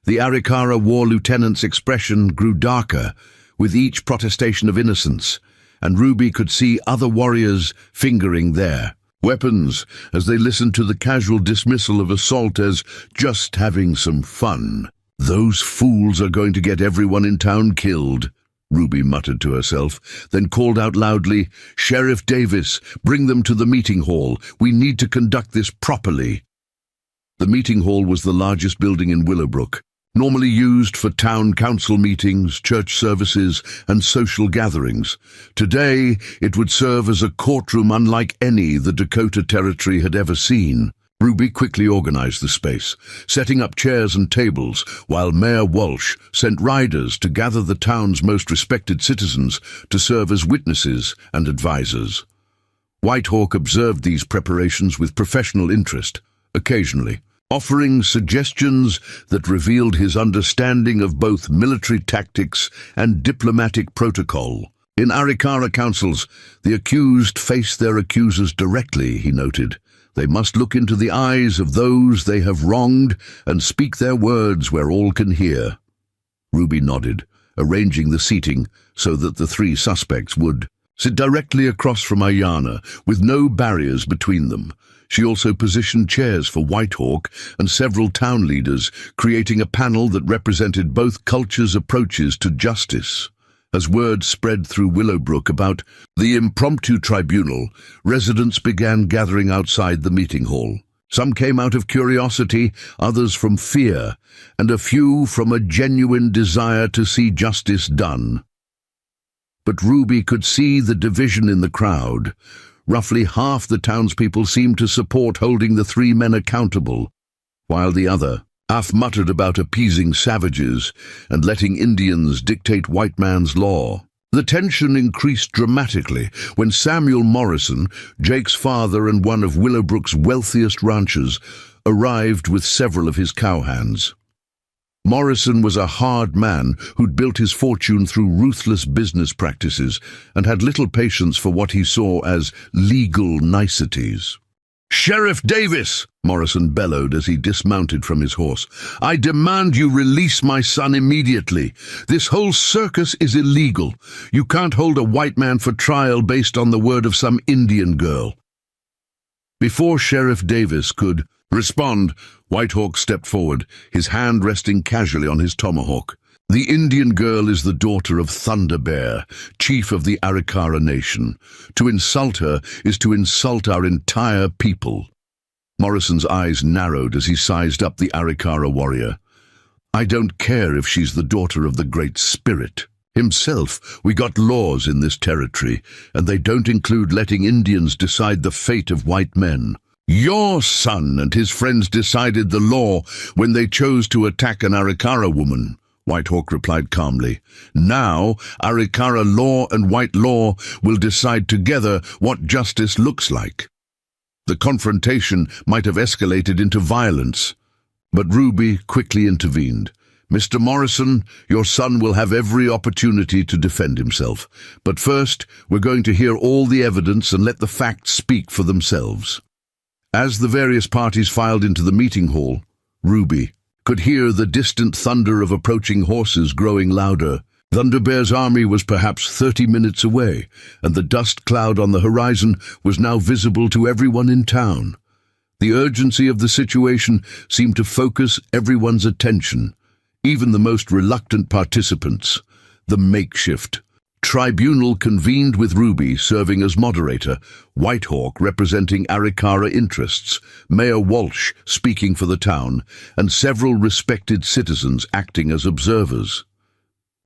A: The Arikara war lieutenant's expression grew darker with each protestation of innocence, and Ruby could see other warriors fingering their weapons as they listened to the casual dismissal of assault as just having some fun. "Those fools are going to get everyone in town killed," Ruby muttered to herself, then called out loudly, "Sheriff Davis, bring them to the meeting hall. We need to conduct this properly." The meeting hall was the largest building in Willowbrook, normally used for town council meetings, church services, and social gatherings. Today, it would serve as a courtroom unlike any the Dakota Territory had ever seen. Ruby quickly organized the space, setting up chairs and tables, while Mayor Walsh sent riders to gather the town's most respected citizens to serve as witnesses and advisors. Whitehawk observed these preparations with professional interest, occasionally offering suggestions that revealed his understanding of both military tactics and diplomatic protocol. In Arikara councils, the accused face their accusers directly, he noted. They must look into the eyes of those they have wronged and speak their words where all can hear. Ruby nodded, arranging the seating so that the three suspects would sit directly across from Ayana, with no barriers between them. She also positioned chairs for Whitehawk and several town leaders, creating a panel that represented both cultures' approaches to justice. As word spread through Willowbrook about the impromptu tribunal, residents began gathering outside the meeting hall. Some came out of curiosity, others from fear, and a few from a genuine desire to see justice done. But Ruby could see the division in the crowd. Roughly half the townspeople seemed to support holding the three men accountable, while the other half muttered about appeasing savages and letting Indians dictate white man's law. The tension increased dramatically when Samuel Morrison, Jake's father and one of Willowbrook's wealthiest ranchers, arrived with several of his cowhands. Morrison was a hard man who'd built his fortune through ruthless business practices and had little patience for what he saw as legal niceties. "Sheriff Davis," Morrison bellowed as he dismounted from his horse, "I demand you release my son immediately. This whole circus is illegal. You can't hold a white man for trial based on the word of some Indian girl." Before Sheriff Davis could respond, Whitehawk stepped forward, his hand resting casually on his tomahawk. "The Indian girl is the daughter of Thunder Bear, chief of the Arikara Nation. To insult her is to insult our entire people." Morrison's eyes narrowed as he sized up the Arikara warrior. "I don't care if she's the daughter of the Great Spirit himself. We got laws in this territory, and they don't include letting Indians decide the fate of white men. Your son and his friends decided the law when they chose to attack an Arikara woman," Whitehawk replied calmly. "Now, Arikara law and white law will decide together what justice looks like." The confrontation might have escalated into violence, but Ruby quickly intervened. "Mr. Morrison, your son will have every opportunity to defend himself. But first, we're going to hear all the evidence and let the facts speak for themselves." As the various parties filed into the meeting hall, Ruby could hear the distant thunder of approaching horses growing louder. Thunder Bear's army was perhaps 30 minutes away, and the dust cloud on the horizon was now visible to everyone in town. The urgency of the situation seemed to focus everyone's attention, even the most reluctant participants. The makeshift tribunal convened with Ruby serving as moderator, Whitehawk representing Arikara interests, Mayor Walsh speaking for the town, and several respected citizens acting as observers.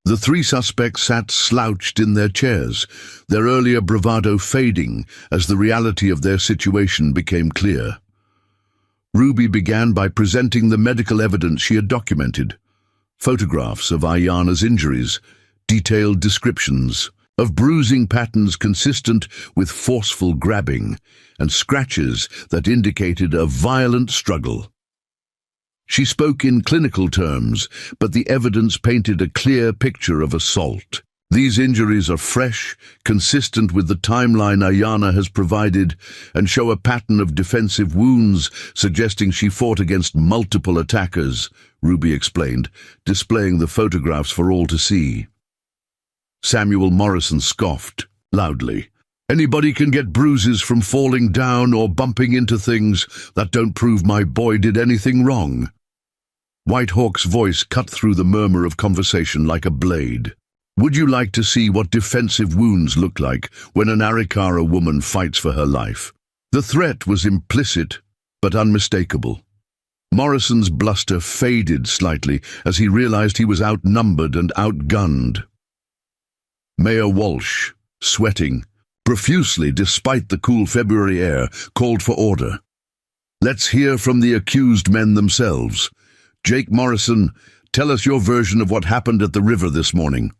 A: The three suspects sat slouched in their chairs, their earlier bravado fading as the reality of their situation became clear. Ruby began by presenting the medical evidence she had documented. Photographs of Ayana's injuries, detailed descriptions of bruising patterns consistent with forceful grabbing, and scratches that indicated a violent struggle. She spoke in clinical terms, but the evidence painted a clear picture of assault. These injuries are fresh, consistent with the timeline Ayana has provided, and show a pattern of defensive wounds suggesting she fought against multiple attackers, Ruby explained, displaying the photographs for all to see. Samuel Morrison scoffed loudly. Anybody can get bruises from falling down or bumping into things. That don't prove my boy did anything wrong. Whitehawk's voice cut through the murmur of conversation like a blade. Would you like to see what defensive wounds look like when an Arikara woman fights for her life? The threat was implicit, but unmistakable. Morrison's bluster faded slightly as he realized he was outnumbered and outgunned. Mayor Walsh, sweating profusely despite the cool February air, called for order. Let's hear from the accused men themselves. Jake Morrison, tell us your version of what happened at the river this morning.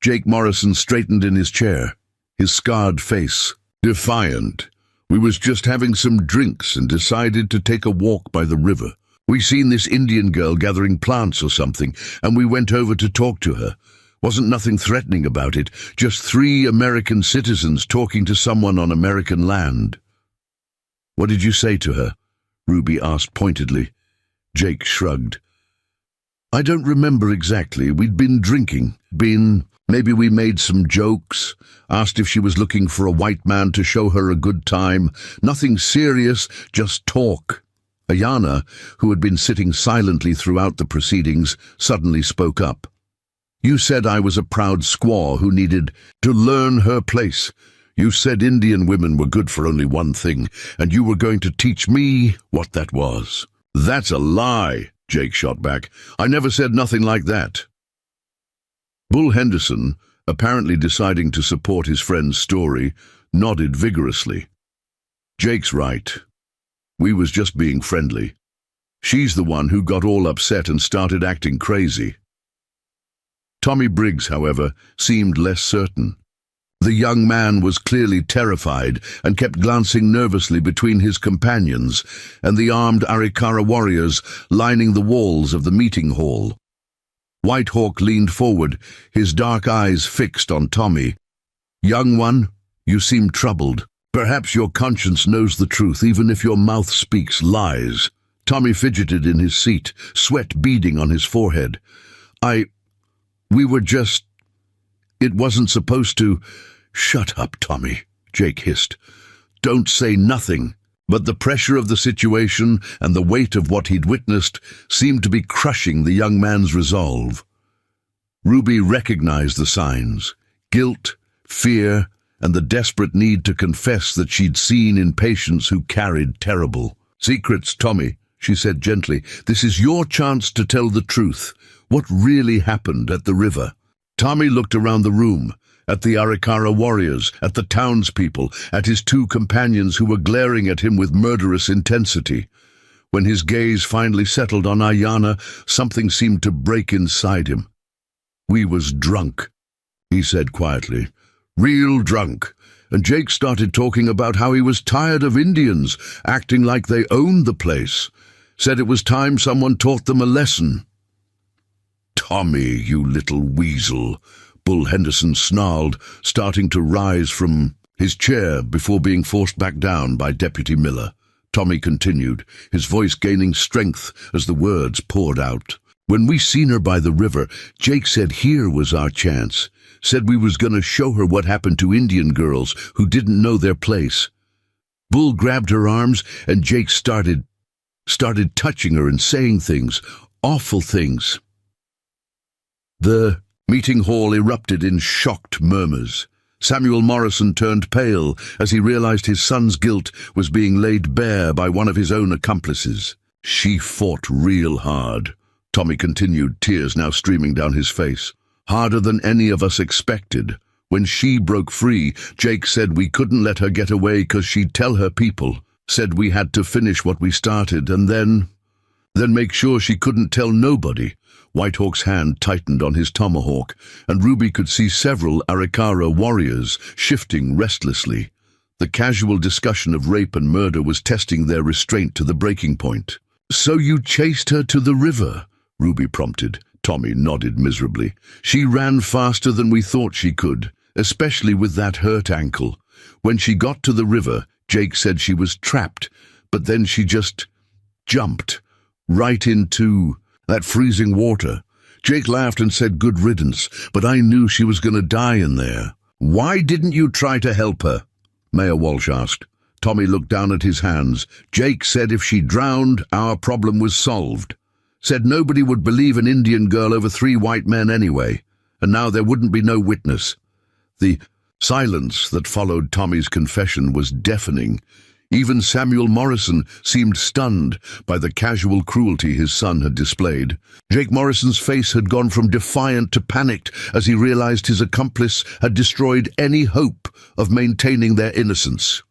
A: Jake Morrison straightened in his chair, his scarred face defiant. We was just having some drinks and decided to take a walk by the river. We seen this Indian girl gathering plants or something, and we went over to talk to her. Wasn't nothing threatening about it, just 3 American citizens talking to someone on American land. What did you say to her? Ruby asked pointedly. Jake shrugged. I don't remember exactly. We'd been drinking. Maybe we made some jokes, asked if she was looking for a white man to show her a good time. Nothing serious, just talk. Ayana, who had been sitting silently throughout the proceedings, suddenly spoke up. You said I was a proud squaw who needed to learn her place. You said Indian women were good for only one thing, and you were going to teach me what that was. That's a lie, Jake shot back. I never said nothing like that. Bull Henderson, apparently deciding to support his friend's story, nodded vigorously. Jake's right. We was just being friendly. She's the one who got all upset and started acting crazy. Tommy Briggs, however, seemed less certain. The young man was clearly terrified and kept glancing nervously between his companions and the armed Arikara warriors lining the walls of the meeting hall. Whitehawk leaned forward, his dark eyes fixed on Tommy. Young one, you seem troubled. Perhaps your conscience knows the truth even if your mouth speaks lies. Tommy fidgeted in his seat, sweat beading on his forehead. We were just... It wasn't supposed to... Shut up, Tommy, Jake hissed. Don't say nothing. But the pressure of the situation and the weight of what he'd witnessed seemed to be crushing the young man's resolve. Ruby recognized the signs: guilt, fear, and the desperate need to confess that she'd seen in patients who carried terrible secrets. Tommy, she said gently, this is your chance to tell the truth. What really happened at the river? Tommy looked around the room, at the Arikara warriors, at the townspeople, at his 2 companions who were glaring at him with murderous intensity. When his gaze finally settled on Ayana, something seemed to break inside him. We was drunk, he said quietly. Real drunk. And Jake started talking about how he was tired of Indians, acting like they owned the place. Said it was time someone taught them a lesson. Tommy, you little weasel, Bull Henderson snarled, starting to rise from his chair before being forced back down by Deputy Miller. Tommy continued, his voice gaining strength as the words poured out. When we seen her by the river, Jake said here was our chance. Said we was gonna show her what happened to Indian girls who didn't know their place. Bull grabbed her arms and Jake started touching her and saying things, awful things. The meeting hall erupted in shocked murmurs. Samuel Morrison turned pale as he realized his son's guilt was being laid bare by one of his own accomplices. She fought real hard, Tommy continued, tears now streaming down his face. Harder than any of us expected. When she broke free, Jake said we couldn't let her get away 'cause she'd tell her people, said we had to finish what we started and then make sure she couldn't tell nobody. Whitehawk's hand tightened on his tomahawk, and Ruby could see several Arikara warriors shifting restlessly. The casual discussion of rape and murder was testing their restraint to the breaking point. "So you chased her to the river?" Ruby prompted. Tommy nodded miserably. "She ran faster than we thought she could, especially with that hurt ankle. When she got to the river, Jake said she was trapped, but then she just jumped right into that freezing water. Jake laughed and said good riddance, but I knew she was going to die in there." "Why didn't you try to help her?" Mayor Walsh asked. Tommy looked down at his hands. "Jake said if she drowned, our problem was solved. Said nobody would believe an Indian girl over 3 white men anyway, and now there wouldn't be no witness." The silence that followed Tommy's confession was deafening. Even Samuel Morrison seemed stunned by the casual cruelty his son had displayed. Jake Morrison's face had gone from defiant to panicked as he realized his accomplice had destroyed any hope of maintaining their innocence.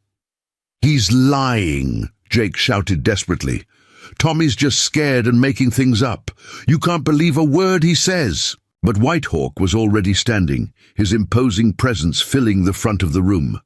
A: "He's lying," Jake shouted desperately. "Tommy's just scared and making things up. You can't believe a word he says." But Whitehawk was already standing, his imposing presence filling the front of the room.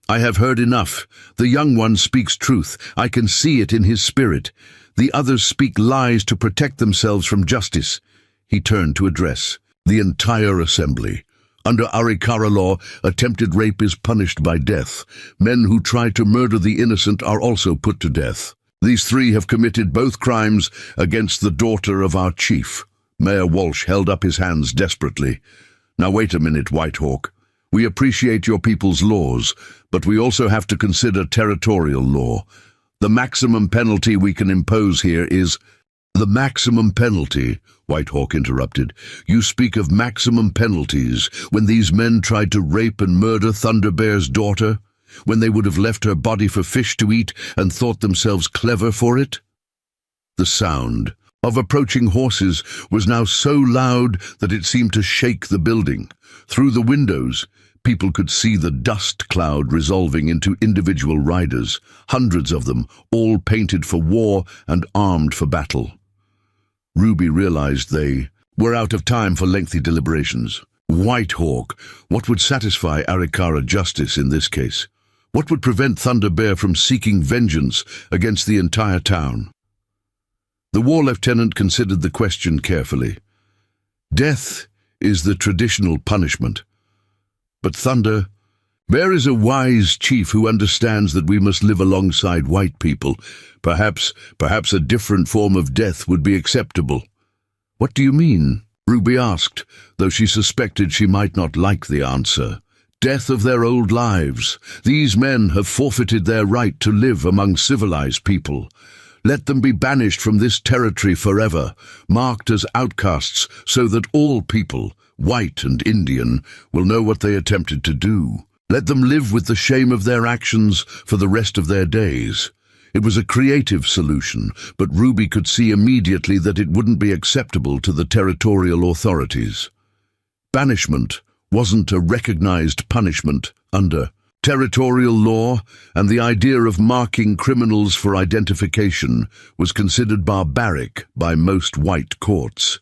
A: "I have heard enough. The young one speaks truth. I can see it in his spirit. The others speak lies to protect themselves from justice." He turned to address the entire assembly. Under Arikara law, attempted rape is punished by death. Men who try to murder the innocent are also put to death. These 3 have committed both crimes against the daughter of our chief. Mayor Walsh held up his hands desperately. "Now wait a minute, Whitehawk. We appreciate your people's laws, but we also have to consider territorial law. The maximum penalty we can impose here is—" "The maximum penalty," Whitehawk interrupted. "You speak of maximum penalties when these men tried to rape and murder Thunderbear's daughter, when they would have left her body for fish to eat and thought themselves clever for it?" The sound of approaching horses was now so loud that it seemed to shake the building. Through the windows, people could see the dust cloud resolving into individual riders, hundreds of them, all painted for war and armed for battle. Ruby realized they were out of time for lengthy deliberations. Whitehawk, what would satisfy Arikara justice in this case? What would prevent Thunderbear from seeking vengeance against the entire town? The war lieutenant considered the question carefully. Death is the traditional punishment. But Thunderbear is a wise chief who understands that we must live alongside white people. Perhaps a different form of death would be acceptable. "What do you mean?" Ruby asked, though she suspected she might not like the answer. "Death of their old lives. These men have forfeited their right to live among civilized people. Let them be banished from this territory forever, marked as outcasts so that all people, white and Indian, will know what they attempted to do. Let them live with the shame of their actions for the rest of their days." It was a creative solution, but Ruby could see immediately that it wouldn't be acceptable to the territorial authorities. Banishment wasn't a recognized punishment under territorial law, and the idea of marking criminals for identification was considered barbaric by most white courts.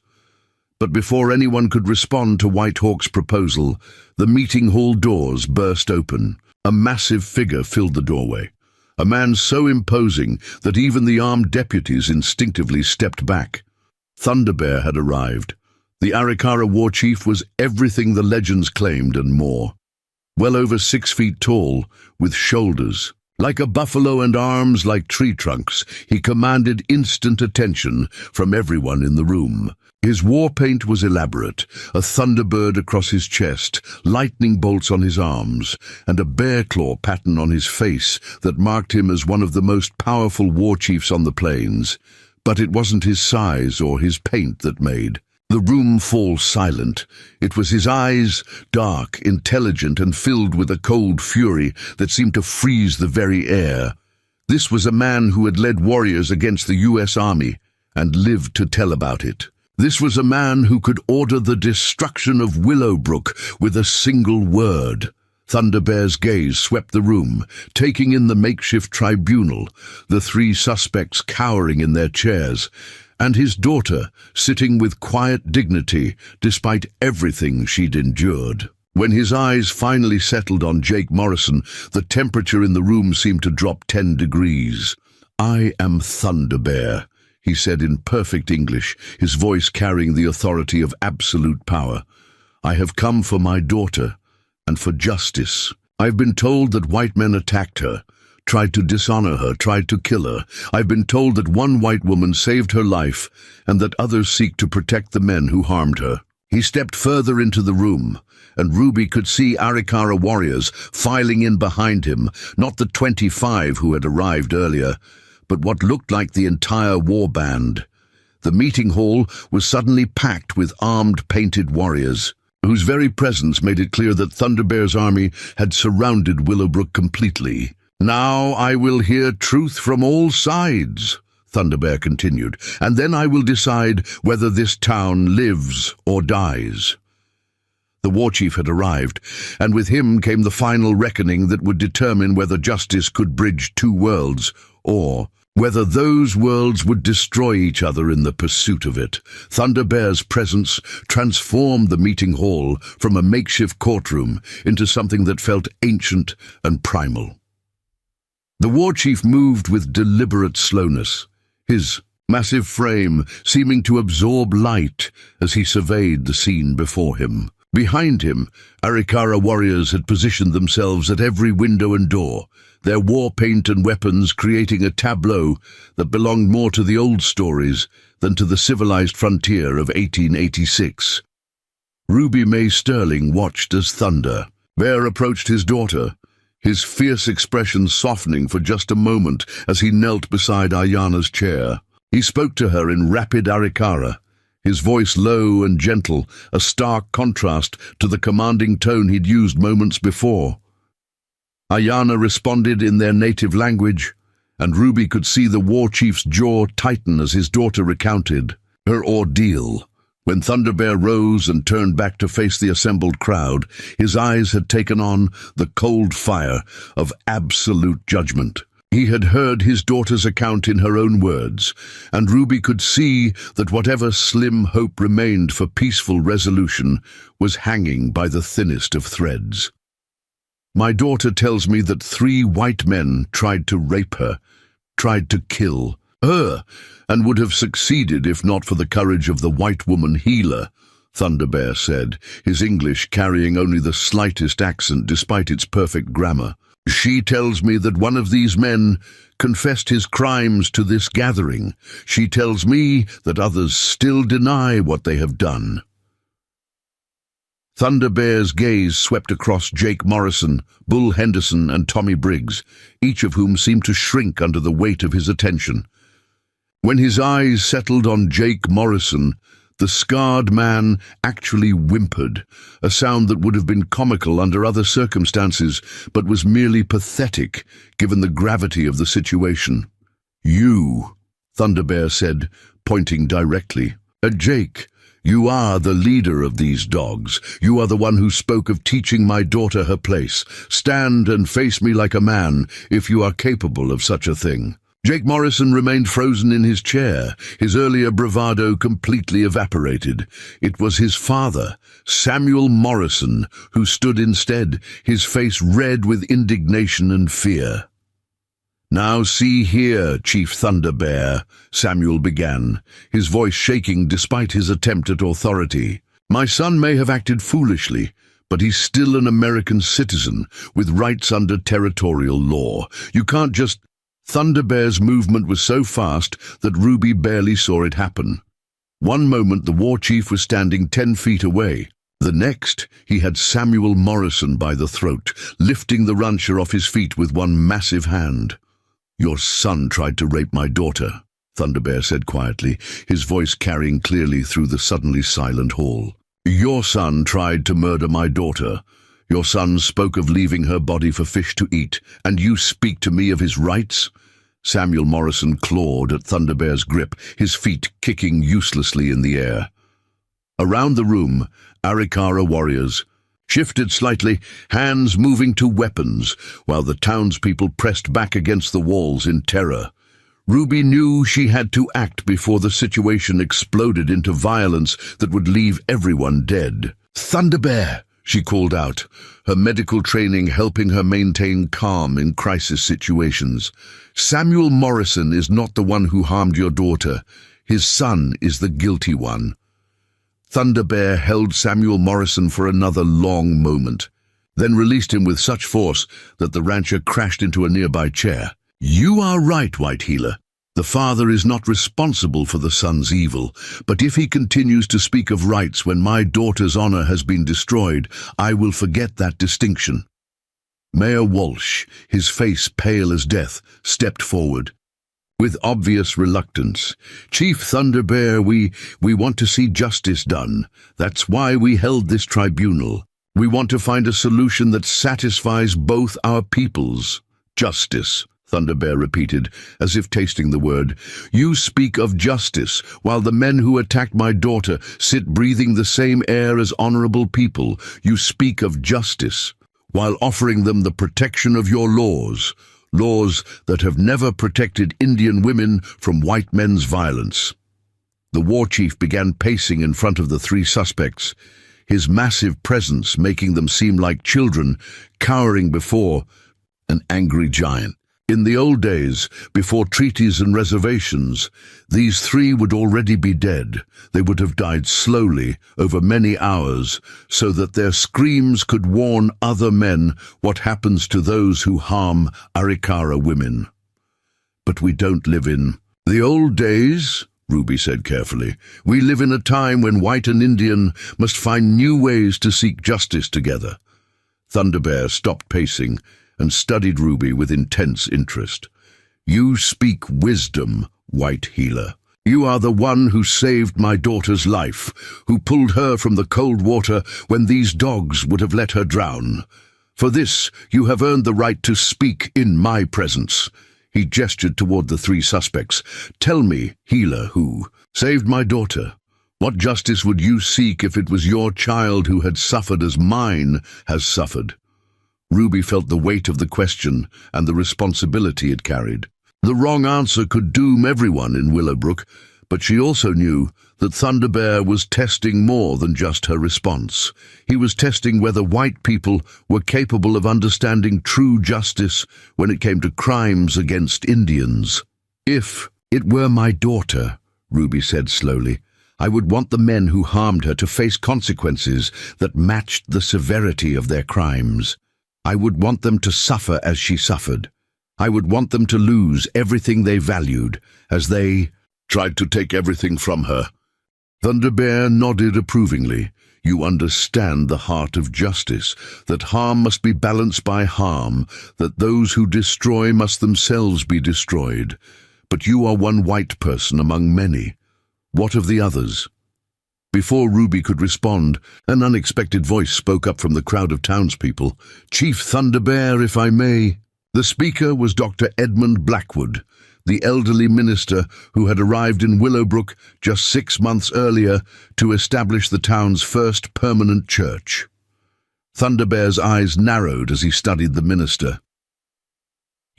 A: But before anyone could respond to Whitehawk's proposal, the meeting hall doors burst open. A massive figure filled the doorway, a man so imposing that even the armed deputies instinctively stepped back. Thunderbear had arrived. The Arikara war chief was everything the legends claimed and more. Well over 6 feet tall, with shoulders like a buffalo and arms like tree trunks, he commanded instant attention from everyone in the room. His war paint was elaborate, a thunderbird across his chest, lightning bolts on his arms, and a bear claw pattern on his face that marked him as one of the most powerful war chiefs on the plains. But it wasn't his size or his paint that made the room fall silent. It was his eyes, dark, intelligent, and filled with a cold fury that seemed to freeze the very air. This was a man who had led warriors against the U.S. Army and lived to tell about it. This was a man who could order the destruction of Willowbrook with a single word. Thunderbear's gaze swept the room, taking in the makeshift tribunal, the three suspects cowering in their chairs, and his daughter sitting with quiet dignity despite everything she'd endured. When his eyes finally settled on Jake Morrison, the temperature in the room seemed to drop 10 degrees. "I am Thunderbear," he said in perfect English, his voice carrying the authority of absolute power. "I have come for my daughter, and for justice. I've been told that white men attacked her, tried to dishonor her, tried to kill her. I've been told that one white woman saved her life, and that others seek to protect the men who harmed her." He stepped further into the room, and Ruby could see Arikara warriors filing in behind him, not the 25 who had arrived earlier, but what looked like the entire war band. The meeting hall was suddenly packed with armed, painted warriors, whose very presence made it clear that Thunderbear's army had surrounded Willowbrook completely. "Now I will hear truth from all sides," Thunderbear continued, "and then I will decide whether this town lives or dies." The war chief had arrived, and with him came the final reckoning that would determine whether justice could bridge two worlds, or whether those worlds would destroy each other in the pursuit of it. Thunderbear's presence transformed the meeting hall from a makeshift courtroom into something that felt ancient and primal. The war chief moved with deliberate slowness, his massive frame seeming to absorb light as he surveyed the scene before him. Behind him, Arikara warriors had positioned themselves at every window and door, their war paint and weapons creating a tableau that belonged more to the old stories than to the civilized frontier of 1886. Ruby Mae Sterling watched as Thunderbear approached his daughter, his fierce expression softening for just a moment as he knelt beside Ayana's chair. He spoke to her in rapid Arikara, his voice low and gentle, a stark contrast to the commanding tone he'd used moments before. Ayana responded in their native language, and Ruby could see the war chief's jaw tighten as his daughter recounted her ordeal. When Thunderbear rose and turned back to face the assembled crowd, his eyes had taken on the cold fire of absolute judgment. He had heard his daughter's account in her own words, and Ruby could see that whatever slim hope remained for peaceful resolution was hanging by the thinnest of threads. "My daughter tells me that 3 white men tried to rape her, tried to kill her, and would have succeeded if not for the courage of the white woman healer," Thunderbear said, his English carrying only the slightest accent despite its perfect grammar. "She tells me that one of these men confessed his crimes to this gathering. She tells me that others still deny what they have done." Thunderbear's gaze swept across Jake Morrison, Bull Henderson, and Tommy Briggs, each of whom seemed to shrink under the weight of his attention. When his eyes settled on Jake Morrison, the scarred man actually whimpered, a sound that would have been comical under other circumstances, but was merely pathetic given the gravity of the situation. "You," Thunderbear said, pointing directly at Jake, "you are the leader of these dogs. You are the one who spoke of teaching my daughter her place. Stand and face me like a man, if you are capable of such a thing." Jake Morrison remained frozen in his chair, his earlier bravado completely evaporated. It was his father, Samuel Morrison, who stood instead, his face red with indignation and fear. "Now see here, Chief Thunderbear," Samuel began, his voice shaking despite his attempt at authority. "My son may have acted foolishly, but he's still an American citizen with rights under territorial law. You can't just—" Thunderbear's movement was so fast that Ruby barely saw it happen. One moment the war chief was standing 10 feet away. The next, he had Samuel Morrison by the throat, lifting the rancher off his feet with one massive hand. "Your son tried to rape my daughter," Thunderbear said quietly, his voice carrying clearly through the suddenly silent hall. "Your son tried to murder my daughter. Your son spoke of leaving her body for fish to eat, and you speak to me of his rights?" Samuel Morrison clawed at Thunderbear's grip, his feet kicking uselessly in the air. Around the room, Arikara warriors shifted slightly, hands moving to weapons, while the townspeople pressed back against the walls in terror. Ruby knew she had to act before the situation exploded into violence that would leave everyone dead. "Thunderbear!" she called out, her medical training helping her maintain calm in crisis situations. "Samuel Morrison is not the one who harmed your daughter. His son is the guilty one." Thunderbear held Samuel Morrison for another long moment, then released him with such force that the rancher crashed into a nearby chair. "You are right, White Healer. The father is not responsible for the son's evil, but if he continues to speak of rights when my daughter's honor has been destroyed, I will forget that distinction." Mayor Walsh, his face pale as death, stepped forward. With obvious reluctance, "Chief Thunderbear, we want to see justice done. That's why we held this tribunal. We want to find a solution that satisfies both our peoples." "Justice," Thunderbear repeated, as if tasting the word. "You speak of justice, while the men who attacked my daughter sit breathing the same air as honorable people. You speak of justice, while offering them the protection of your laws. Laws that have never protected Indian women from white men's violence." The war chief began pacing in front of the three suspects, his massive presence making them seem like children cowering before an angry giant. In the old days, before treaties and reservations, these three would already be dead. They would have died slowly over many hours, so that their screams could warn other men what happens to those who harm Arikara women. "But we don't live in the old days," Ruby said carefully. "We live in a time when white and Indian must find new ways to seek justice together." Thunderbear stopped pacing and studied Ruby with intense interest. "You speak wisdom, White Healer. You are the one who saved my daughter's life, who pulled her from the cold water when these dogs would have let her drown. For this, you have earned the right to speak in my presence." He gestured toward the three suspects. "Tell me, Healer, who saved my daughter? What justice would you seek if it was your child who had suffered as mine has suffered?" Ruby felt the weight of the question and the responsibility it carried. The wrong answer could doom everyone in Willowbrook, but she also knew that Thunderbear was testing more than just her response. He was testing whether white people were capable of understanding true justice when it came to crimes against Indians. "If it were my daughter," Ruby said slowly, "I would want the men who harmed her to face consequences that matched the severity of their crimes. I would want them to suffer as she suffered. I would want them to lose everything they valued, as they tried to take everything from her." Thunderbear nodded approvingly. "You understand the heart of justice, that harm must be balanced by harm, that those who destroy must themselves be destroyed. But you are one white person among many. What of the others?" Before Ruby could respond, an unexpected voice spoke up from the crowd of townspeople. "Chief Thunderbear, if I may." The speaker was Dr. Edmund Blackwood, the elderly minister who had arrived in Willowbrook just 6 months earlier to establish the town's first permanent church. Thunderbear's eyes narrowed as he studied the minister.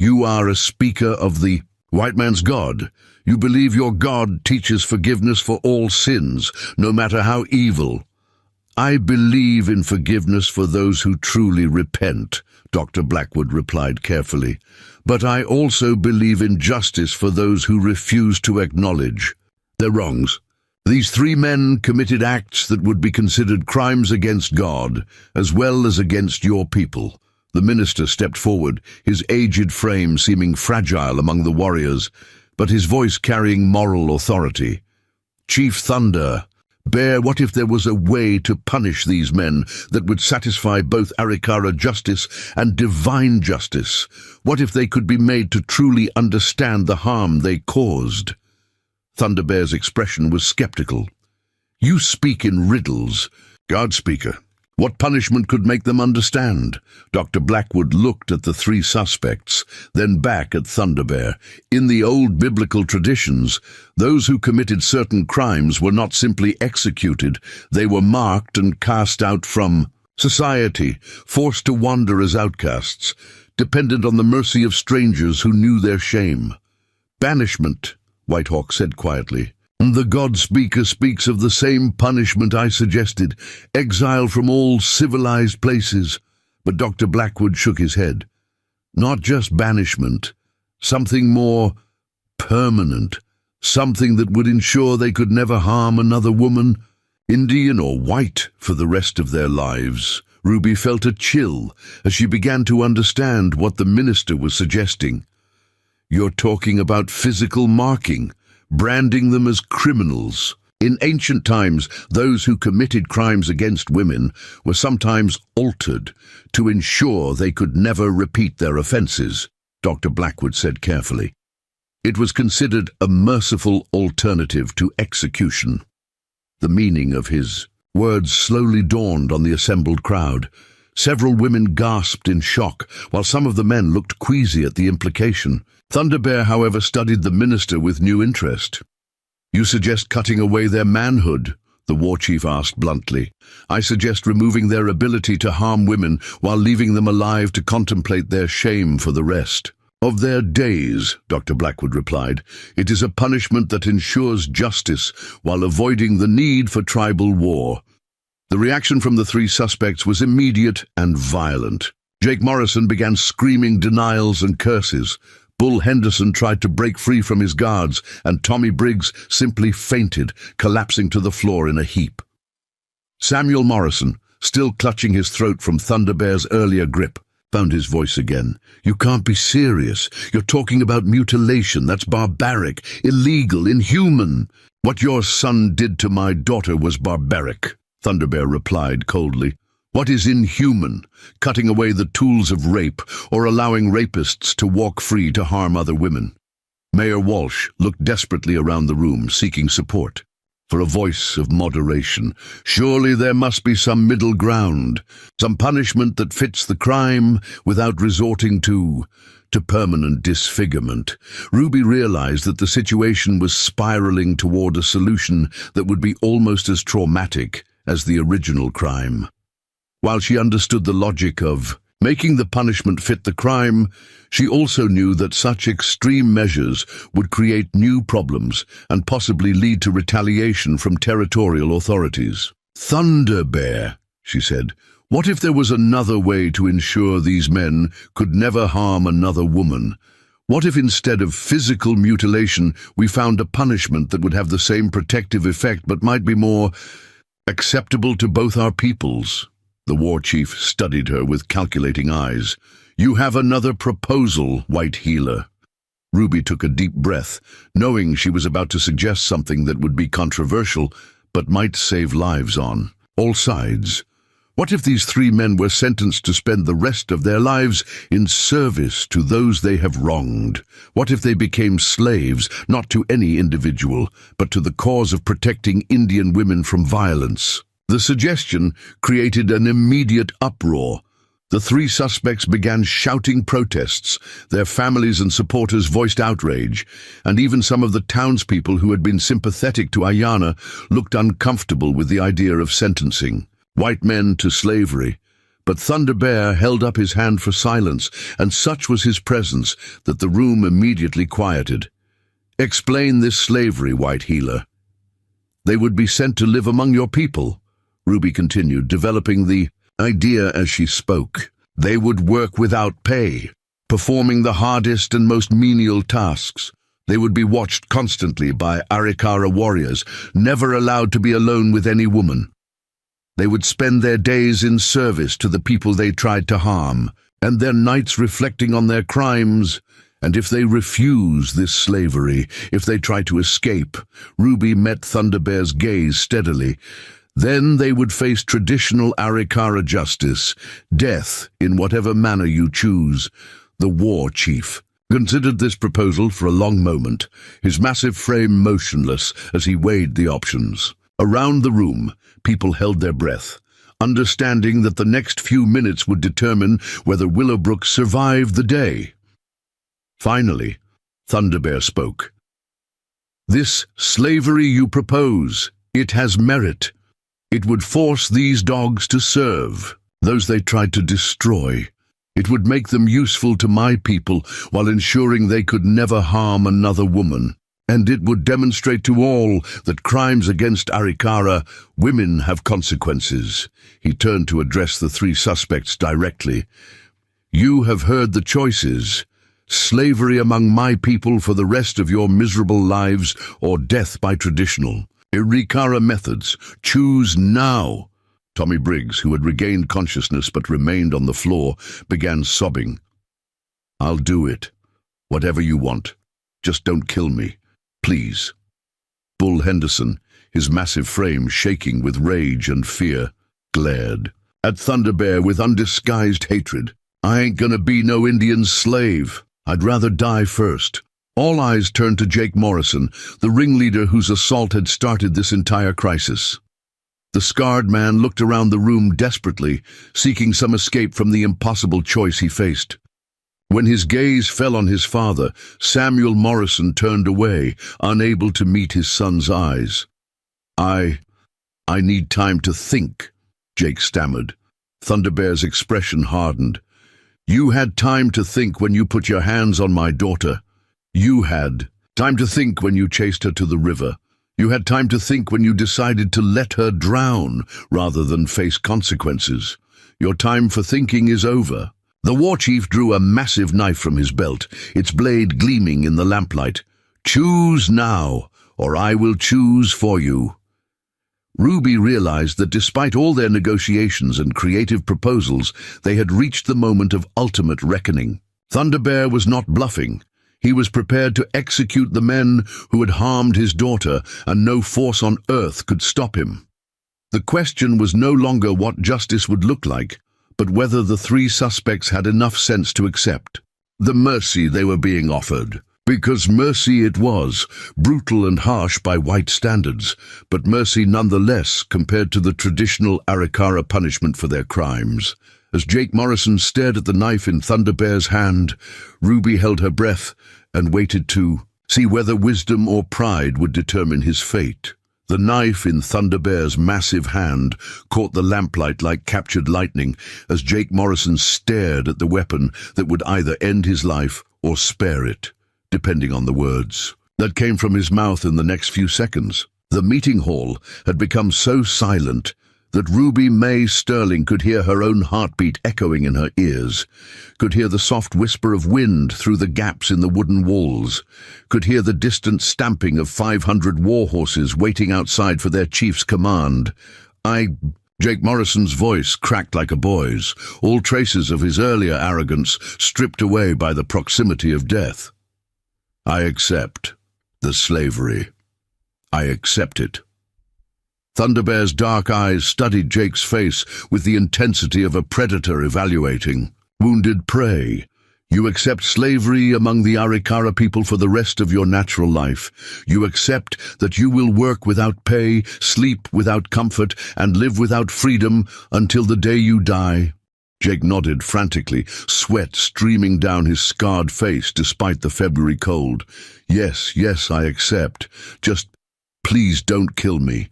A: "You are a speaker of the white man's God. You believe your God teaches forgiveness for all sins, no matter how evil." "I believe in forgiveness for those who truly repent," Dr. Blackwood replied carefully. "But I also believe in justice for those who refuse to acknowledge their wrongs. These three men committed acts that would be considered crimes against God, as well as against your people." The minister stepped forward, his aged frame seeming fragile among the warriors, but his voice carrying moral authority. Chief Thunder, Bear, what if there was a way to punish these men that would satisfy both Arikara justice and divine justice? What if they could be made to truly understand the harm they caused? Thunder Bear's expression was skeptical. You speak in riddles. Guardspeaker, what punishment could make them understand? Dr. Blackwood looked at the three suspects, then back at Thunder Bear. In the old biblical traditions, those who committed certain crimes were not simply executed, they were marked and cast out from society, forced to wander as outcasts, dependent on the mercy of strangers who knew their shame. Banishment, Whitehawk said quietly. The God Speaker speaks of the same punishment I suggested, exile from all civilized places. But Dr. Blackwood shook his head. Not just banishment, something more permanent, something that would ensure they could never harm another woman, Indian or white, for the rest of their lives. Ruby felt a chill as she began to understand what the minister was suggesting. You're talking about physical marking, branding them as criminals. In ancient times, those who committed crimes against women were sometimes altered to ensure they could never repeat their offenses, Dr. Blackwood said carefully. It was considered a merciful alternative to execution. The meaning of his words slowly dawned on the assembled crowd. Several women gasped in shock, while some of the men looked queasy at the implication. Thunder Bear, however, studied the minister with new interest. You suggest cutting away their manhood, the war chief asked bluntly. I suggest removing their ability to harm women while leaving them alive to contemplate their shame for the rest of their days, Dr. Blackwood replied. It is a punishment that ensures justice while avoiding the need for tribal war. The reaction from the three suspects was immediate and violent. Jake Morrison began screaming denials and curses. Bull Henderson tried to break free from his guards, and Tommy Briggs simply fainted, collapsing to the floor in a heap. Samuel Morrison, still clutching his throat from Thunder Bear's earlier grip, found his voice again. You can't be serious. You're talking about mutilation. That's barbaric, illegal, inhuman. What your son did to my daughter was barbaric, Thunder Bear replied coldly. What is inhuman? Cutting away the tools of rape or allowing rapists to walk free to harm other women? Mayor Walsh looked desperately around the room, seeking support. For a voice of moderation. Surely there must be some middle ground, some punishment that fits the crime without resorting to permanent disfigurement. Ruby realized that the situation was spiraling toward a solution that would be almost as traumatic as the original crime. While she understood the logic of making the punishment fit the crime, she also knew that such extreme measures would create new problems and possibly lead to retaliation from territorial authorities. Thunder Bear, she said, what if there was another way to ensure these men could never harm another woman? What if instead of physical mutilation we found a punishment that would have the same protective effect but might be more acceptable to both our peoples? The war chief studied her with calculating eyes. You have another proposal, White Healer. Ruby took a deep breath, knowing she was about to suggest something that would be controversial, but might save lives on all sides. What if these three men were sentenced to spend the rest of their lives in service to those they have wronged? What if they became slaves, not to any individual, but to the cause of protecting Indian women from violence? The suggestion created an immediate uproar. The three suspects began shouting protests. Their families and supporters voiced outrage, and even some of the townspeople who had been sympathetic to Ayana looked uncomfortable with the idea of sentencing white men to slavery. But Thunder Bear held up his hand for silence, and such was his presence that the room immediately quieted. Explain this slavery, White Healer. They would be sent to live among your people, Ruby continued, developing the idea as she spoke. They would work without pay, performing the hardest and most menial tasks. They would be watched constantly by Arikara warriors, never allowed to be alone with any woman. They would spend their days in service to the people they tried to harm, and their nights reflecting on their crimes And if they refuse this slavery, if they try to escape, Ruby met Thunderbear's gaze steadily, then they would face traditional Arikara justice, death in whatever manner you choose. The war chief considered this proposal for a long moment, his massive frame motionless as he weighed the options. Around the room, people held their breath, understanding that the next few minutes would determine whether Willowbrook survived the day. Finally, Thunderbear spoke. "This slavery you propose, it has merit. It would force these dogs to serve those they tried to destroy. It would make them useful to my people while ensuring they could never harm another woman. And it would demonstrate to all that crimes against Arikara women have consequences." He turned to address the three suspects directly. "You have heard the choices. Slavery among my people for the rest of your miserable lives, or death by traditional Arikara methods. Choose now." Tommy Briggs, who had regained consciousness but remained on the floor, began sobbing. "I'll do it. Whatever you want. Just don't kill me. Please." Bull Henderson, his massive frame shaking with rage and fear, glared at Thunderbear with undisguised hatred. "I ain't gonna be no Indian slave. I'd rather die first." All eyes turned to Jake Morrison, the ringleader whose assault had started this entire crisis. The scarred man looked around the room desperately, seeking some escape from the impossible choice he faced. When his gaze fell on his father, Samuel Morrison turned away, unable to meet his son's eyes. I need time to think," Jake stammered. Thunderbear's expression hardened. "You had time to think when you put your hands on my daughter. You had time to think when you chased her to the river. You had time to think when you decided to let her drown rather than face consequences. Your time for thinking is over." The war chief drew a massive knife from his belt, its blade gleaming in the lamplight. "Choose now, or I will choose for you." Ruby realized that despite all their negotiations and creative proposals, they had reached the moment of ultimate reckoning. Thunderbear was not bluffing. He was prepared to execute the men who had harmed his daughter, and no force on earth could stop him. The question was no longer what justice would look like, but whether the three suspects had enough sense to accept the mercy they were being offered. Because mercy it was, brutal and harsh by white standards, but mercy nonetheless compared to the traditional Arikara punishment for their crimes. As Jake Morrison stared at the knife in Thunderbear's hand, Ruby held her breath and waited to see whether wisdom or pride would determine his fate. The knife in Thunderbear's massive hand caught the lamplight like captured lightning as Jake Morrison stared at the weapon that would either end his life or spare it, depending on the words that came from his mouth in the next few seconds. The meeting hall had become so silent that Ruby Mae Sterling could hear her own heartbeat echoing in her ears, could hear the soft whisper of wind through the gaps in the wooden walls, could hear the distant stamping of 500 war horses waiting outside for their chief's command. Jake Morrison's voice cracked like a boy's, all traces of his earlier arrogance stripped away by the proximity of death. "I accept the slavery. I accept it." Thunderbear's dark eyes studied Jake's face with the intensity of a predator evaluating wounded prey. "You accept slavery among the Arikara people for the rest of your natural life. You accept that you will work without pay, sleep without comfort, and live without freedom until the day you die." Jake nodded frantically, sweat streaming down his scarred face despite the February cold. Yes, I accept. Just please don't kill me.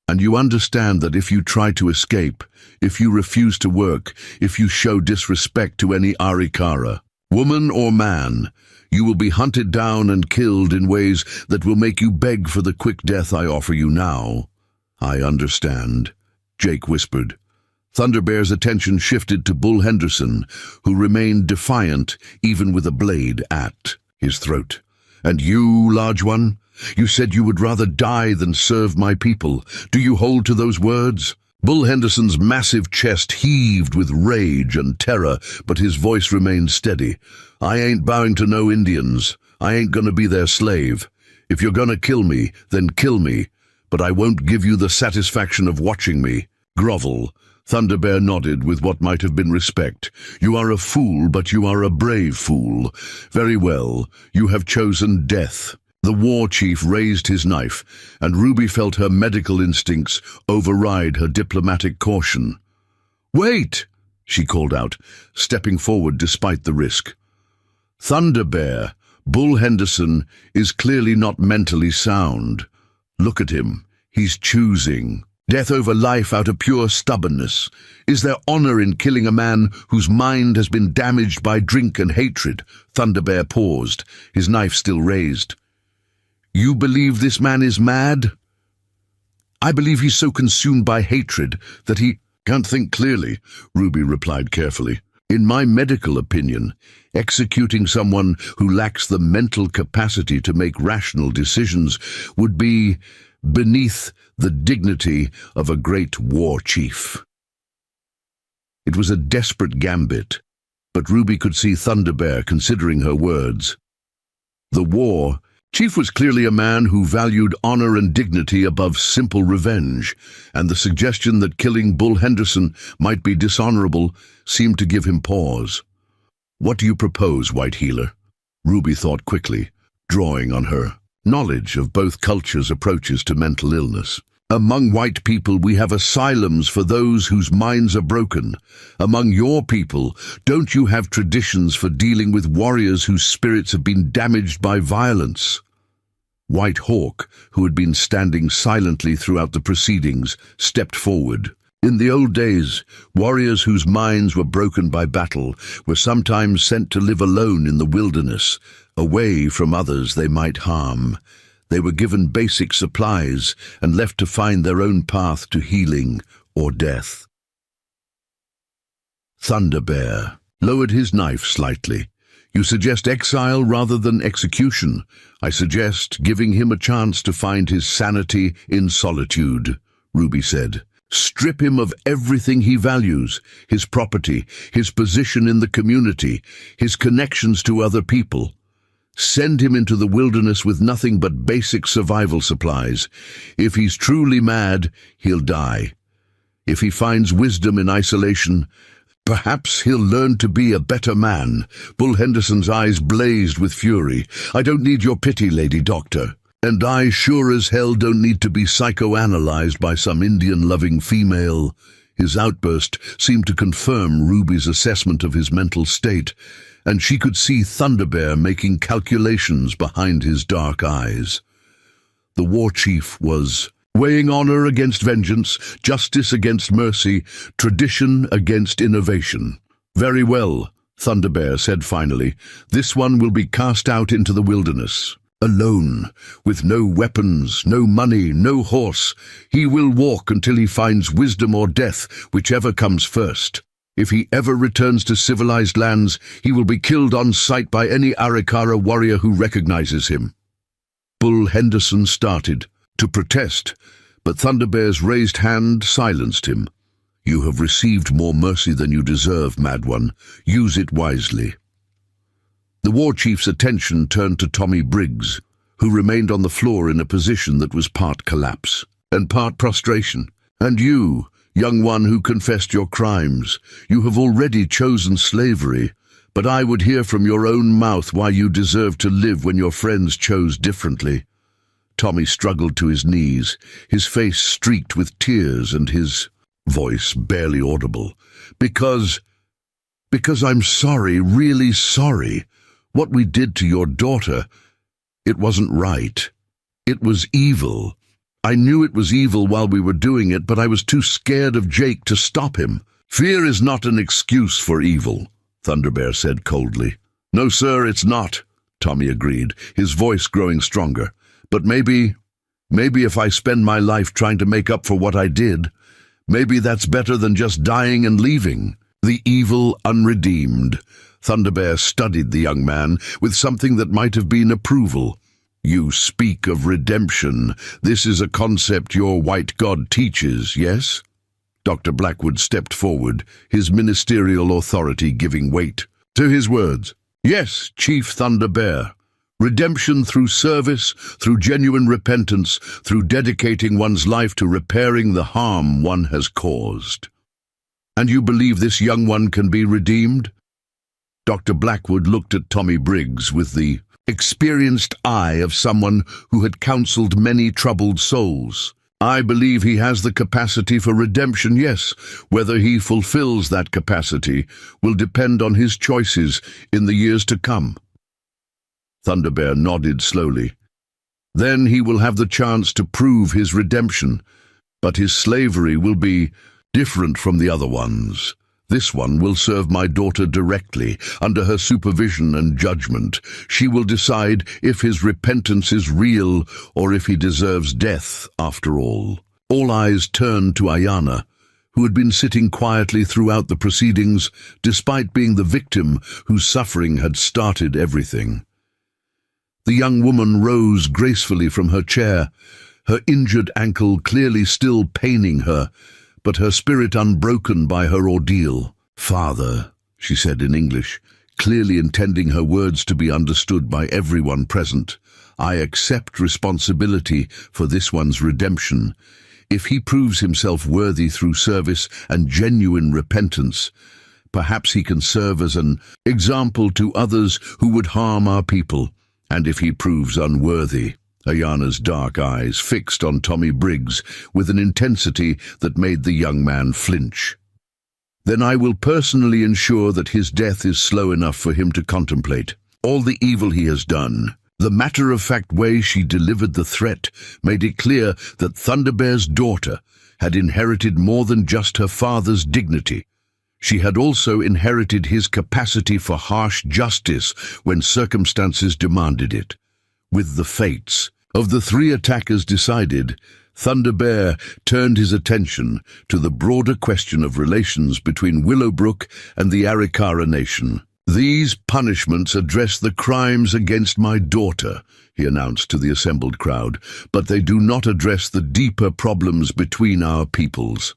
A: And you understand that if you try to escape, if you refuse to work, if you show disrespect to any Arikara, woman or man, you will be hunted down and killed in ways that will make you beg for the quick death I offer you now." "I understand," Jake whispered. Thunderbear's attention shifted to Bull Henderson, who remained defiant even with a blade at his throat. "And you, large one? You said you would rather die than serve my people. Do you hold to those words?" Bull Henderson's massive chest heaved with rage and terror, but his voice remained steady. "I ain't bowing to no Indians. I ain't gonna be their slave. If you're gonna kill me, then kill me, but I won't give you the satisfaction of watching me grovel." Thunderbear nodded with what might have been respect. "You are a fool, but you are a brave fool. Very well, you have chosen death." The war chief raised his knife, and Ruby felt her medical instincts override her diplomatic caution. "Wait!" she called out, stepping forward despite the risk. "Thunderbear, Bull Henderson is clearly not mentally sound. Look at him. He's choosing death over life out of pure stubbornness. Is there honor in killing a man whose mind has been damaged by drink and hatred?" Thunderbear paused, his knife still raised. "You believe this man is mad?" "I believe he's so consumed by hatred that he can't think clearly," Ruby replied carefully. "In my medical opinion, executing someone who lacks the mental capacity to make rational decisions would be beneath the dignity of a great war chief." It was a desperate gambit, but Ruby could see Thunderbear considering her words. The war chief was clearly a man who valued honor and dignity above simple revenge, and the suggestion that killing Bull Henderson might be dishonorable seemed to give him pause. "What do you propose, White Healer?" Ruby thought quickly, drawing on her knowledge of both cultures' approaches to mental illness. "Among white people we have asylums for those whose minds are broken. Among your people, don't you have traditions for dealing with warriors whose spirits have been damaged by violence?" White Hawk, who had been standing silently throughout the proceedings, stepped forward. "In the old days, warriors whose minds were broken by battle were sometimes sent to live alone in the wilderness, away from others they might harm. They were given basic supplies and left to find their own path to healing or death." Thunderbear lowered his knife slightly. "You suggest exile rather than execution. I suggest giving him a chance to find his sanity in solitude," Ruby said. "Strip him of everything he values, his property, his position in the community, his connections to other people. Send him into the wilderness with nothing but basic survival supplies. If he's truly mad, he'll die. If he finds wisdom in isolation, perhaps he'll learn to be a better man." Bull Henderson's eyes blazed with fury. "I don't need your pity, Lady Doctor. And I sure as hell don't need to be psychoanalyzed by some Indian-loving female." His outburst seemed to confirm Ruby's assessment of his mental state, and she could see Thunderbear making calculations behind his dark eyes. The war chief was weighing honor against vengeance, justice against mercy, tradition against innovation. "Very well," Thunderbear said finally. "This one will be cast out into the wilderness. Alone, with no weapons, no money, no horse. He will walk until he finds wisdom or death, whichever comes first. If he ever returns to civilized lands, he will be killed on sight by any Arikara warrior who recognizes him." Bull Henderson started to protest, but Thunderbear's raised hand silenced him. "You have received more mercy than you deserve, Mad One. Use it wisely." The war chief's attention turned to Tommy Briggs, who remained on the floor in a position that was part collapse and part prostration. "And you, young one who confessed your crimes, you have already chosen slavery, but I would hear from your own mouth why you deserve to live when your friends chose differently." Tommy struggled to his knees, his face streaked with tears and his voice barely audible. Because I'm sorry, really sorry. What we did to your daughter, it wasn't right. It was evil. I knew it was evil while we were doing it, but I was too scared of Jake to stop him." "Fear is not an excuse for evil," Thunderbear said coldly. "No, sir, it's not," Tommy agreed, his voice growing stronger. "But maybe if I spend my life trying to make up for what I did, maybe that's better than just dying and leaving." The evil unredeemed. Thunderbear studied the young man with something that might have been approval. "You speak of redemption. This is a concept your white god teaches, yes?" Dr. Blackwood stepped forward, his ministerial authority giving weight to his words. Yes, Chief Thunder Bear. Redemption through service, through genuine repentance, through dedicating one's life to repairing the harm one has caused. And you believe this young one can be redeemed? Dr. Blackwood looked at Tommy Briggs with the experienced eye of someone who had counseled many troubled souls. I believe he has the capacity for redemption, yes. Whether he fulfills that capacity will depend on his choices in the years to come. Thunderbear nodded slowly. Then he will have the chance to prove his redemption, but his slavery will be different from the other ones. This one will serve my daughter directly, under her supervision and judgment. She will decide if his repentance is real or if he deserves death after all. All eyes turned to Ayana, who had been sitting quietly throughout the proceedings, despite being the victim whose suffering had started everything. The young woman rose gracefully from her chair, her injured ankle clearly still paining her, but her spirit unbroken by her ordeal. "Father," she said in English, clearly intending her words to be understood by everyone present, "I accept responsibility for this one's redemption. If he proves himself worthy through service and genuine repentance, perhaps he can serve as an example to others who would harm our people. And if he proves unworthy," Ayana's dark eyes fixed on Tommy Briggs with an intensity that made the young man flinch, "then I will personally ensure that his death is slow enough for him to contemplate all the evil he has done." The matter-of-fact way she delivered the threat made it clear that Thunderbear's daughter had inherited more than just her father's dignity. She had also inherited his capacity for harsh justice when circumstances demanded it. With the fates of the three attackers decided, Thunderbear turned his attention to the broader question of relations between Willowbrook and the Arikara nation. "These punishments address the crimes against my daughter," he announced to the assembled crowd, "but they do not address the deeper problems between our peoples."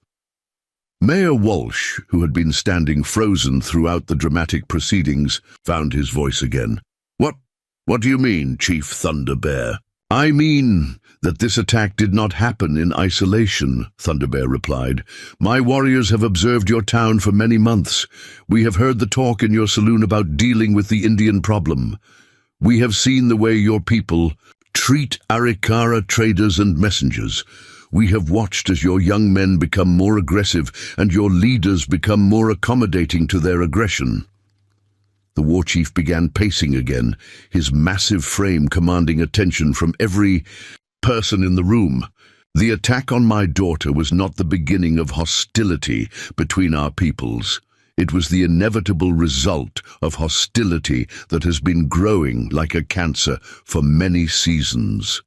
A: Mayor Walsh, who had been standing frozen throughout the dramatic proceedings, found his voice again. What do you mean, Chief Thunderbear?" "I mean that this attack did not happen in isolation," Thunderbear replied. "My warriors have observed your town for many months. We have heard the talk in your saloon about dealing with the Indian problem. We have seen the way your people treat Arikara traders and messengers. We have watched as your young men become more aggressive and your leaders become more accommodating to their aggression." The war chief began pacing again, his massive frame commanding attention from every person in the room. "The attack on my daughter was not the beginning of hostility between our peoples. It was the inevitable result of hostility that has been growing like a cancer for many seasons."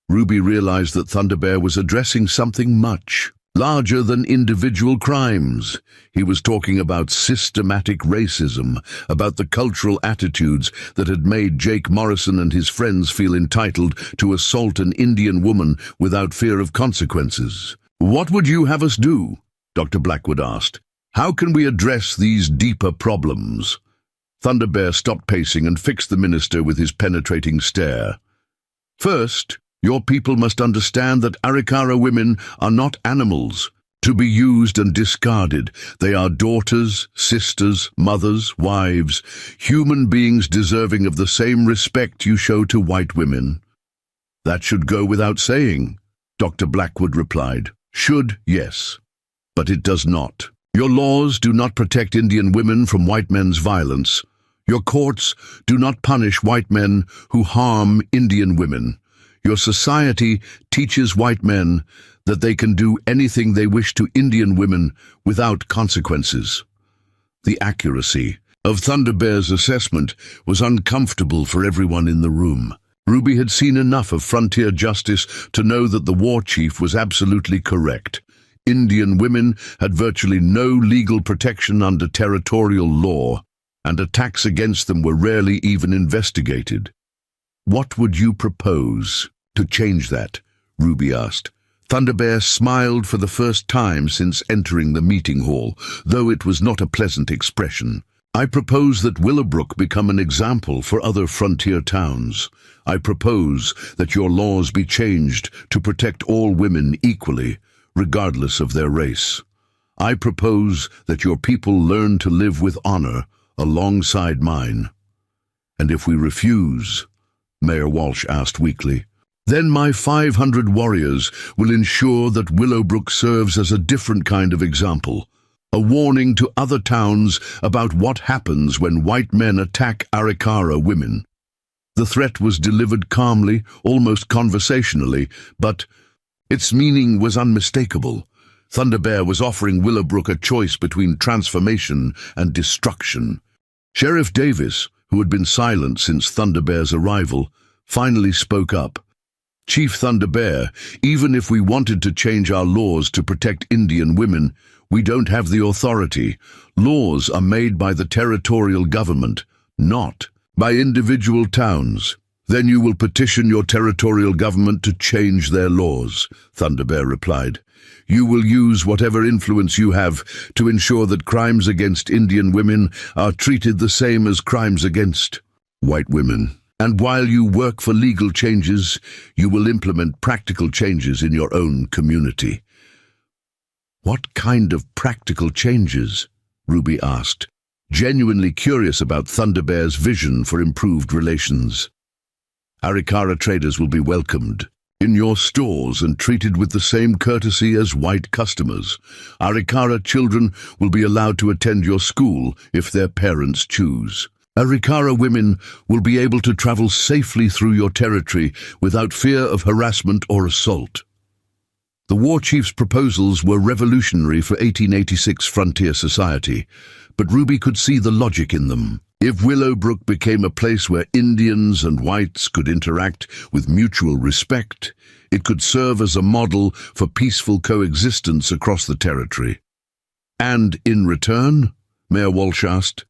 A: Ruby realized that Thunderbear was addressing something much larger than individual crimes. He was talking about systematic racism, about the cultural attitudes that had made Jake Morrison and his friends feel entitled to assault an Indian woman without fear of consequences. "What would you have us do?" Dr. Blackwood asked. "How can we address these deeper problems?" Thunderbear stopped pacing and fixed the minister with his penetrating stare. "First, your people must understand that Arikara women are not animals to be used and discarded. They are daughters, sisters, mothers, wives, human beings deserving of the same respect you show to white women." "That should go without saying," Dr. Blackwood replied. "Should, yes, but it does not. Your laws do not protect Indian women from white men's violence. Your courts do not punish white men who harm Indian women. Your society teaches white men that they can do anything they wish to Indian women without consequences." The accuracy of Thunderbear's assessment was uncomfortable for everyone in the room. Ruby had seen enough of frontier justice to know that the war chief was absolutely correct. Indian women had virtually no legal protection under territorial law, and attacks against them were rarely even investigated. "What would you propose to change that?" Ruby asked. Thunderbear smiled for the first time since entering the meeting hall, though it was not a pleasant expression. I propose that Willowbrook become an example for other frontier towns. I propose that your laws be changed to protect all women equally, regardless of their race. I propose that your people learn to live with honor alongside mine. And if we refuse, Mayor Walsh asked weakly, then my 500 warriors will ensure that Willowbrook serves as a different kind of example, a warning to other towns about what happens when white men attack Arikara women. The threat was delivered calmly, almost conversationally, but its meaning was unmistakable. Thunderbear was offering Willowbrook a choice between transformation and destruction. Sheriff Davis, who had been silent since Thunderbear's arrival, finally spoke up. Chief Thunderbear, even if we wanted to change our laws to protect Indian women, we don't have the authority. Laws are made by the territorial government, not by individual towns. Then you will petition your territorial government to change their laws, Thunderbear replied. You will use whatever influence you have to ensure that crimes against Indian women are treated the same as crimes against white women. And while you work for legal changes, you will implement practical changes in your own community. What kind of practical changes? Ruby asked, genuinely curious about Thunderbear's vision for improved relations. Arikara traders will be welcomed in your stores and treated with the same courtesy as white customers. Arikara children will be allowed to attend your school if their parents choose. Arikara women will be able to travel safely through your territory without fear of harassment or assault. The war chief's proposals were revolutionary for 1886 frontier society, but Ruby could see the logic in them. If Willowbrook became a place where Indians and whites could interact with mutual respect, it could serve as a model for peaceful coexistence across the territory. And in return, Mayor Walsh asked,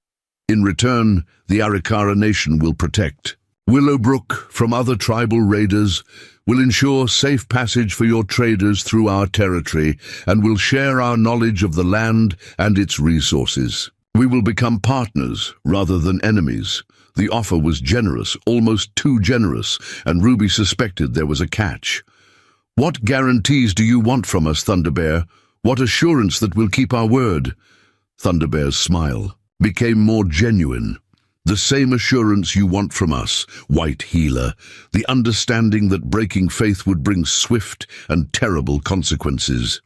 A: in return, the Arikara Nation will protect Willowbrook from other tribal raiders, will ensure safe passage for your traders through our territory, and will share our knowledge of the land and its resources. We will become partners rather than enemies. The offer was generous, almost too generous, and Ruby suspected there was a catch. What guarantees do you want from us, Thunderbear? What assurance that we'll keep our word? Thunderbear's smile became more genuine. The same assurance you want from us, White Healer, the understanding that breaking faith would bring swift and terrible consequences.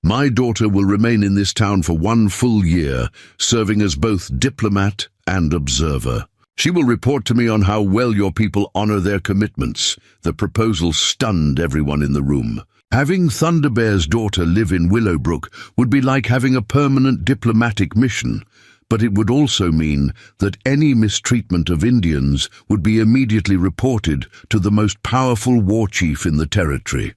A: My daughter will remain in this town for 1 full year, serving as both diplomat and observer. She will report to me on how well your people honor their commitments. The proposal stunned everyone in the room. Having Thunderbear's daughter live in Willowbrook would be like having a permanent diplomatic mission, but it would also mean that any mistreatment of Indians would be immediately reported to the most powerful war chief in the territory.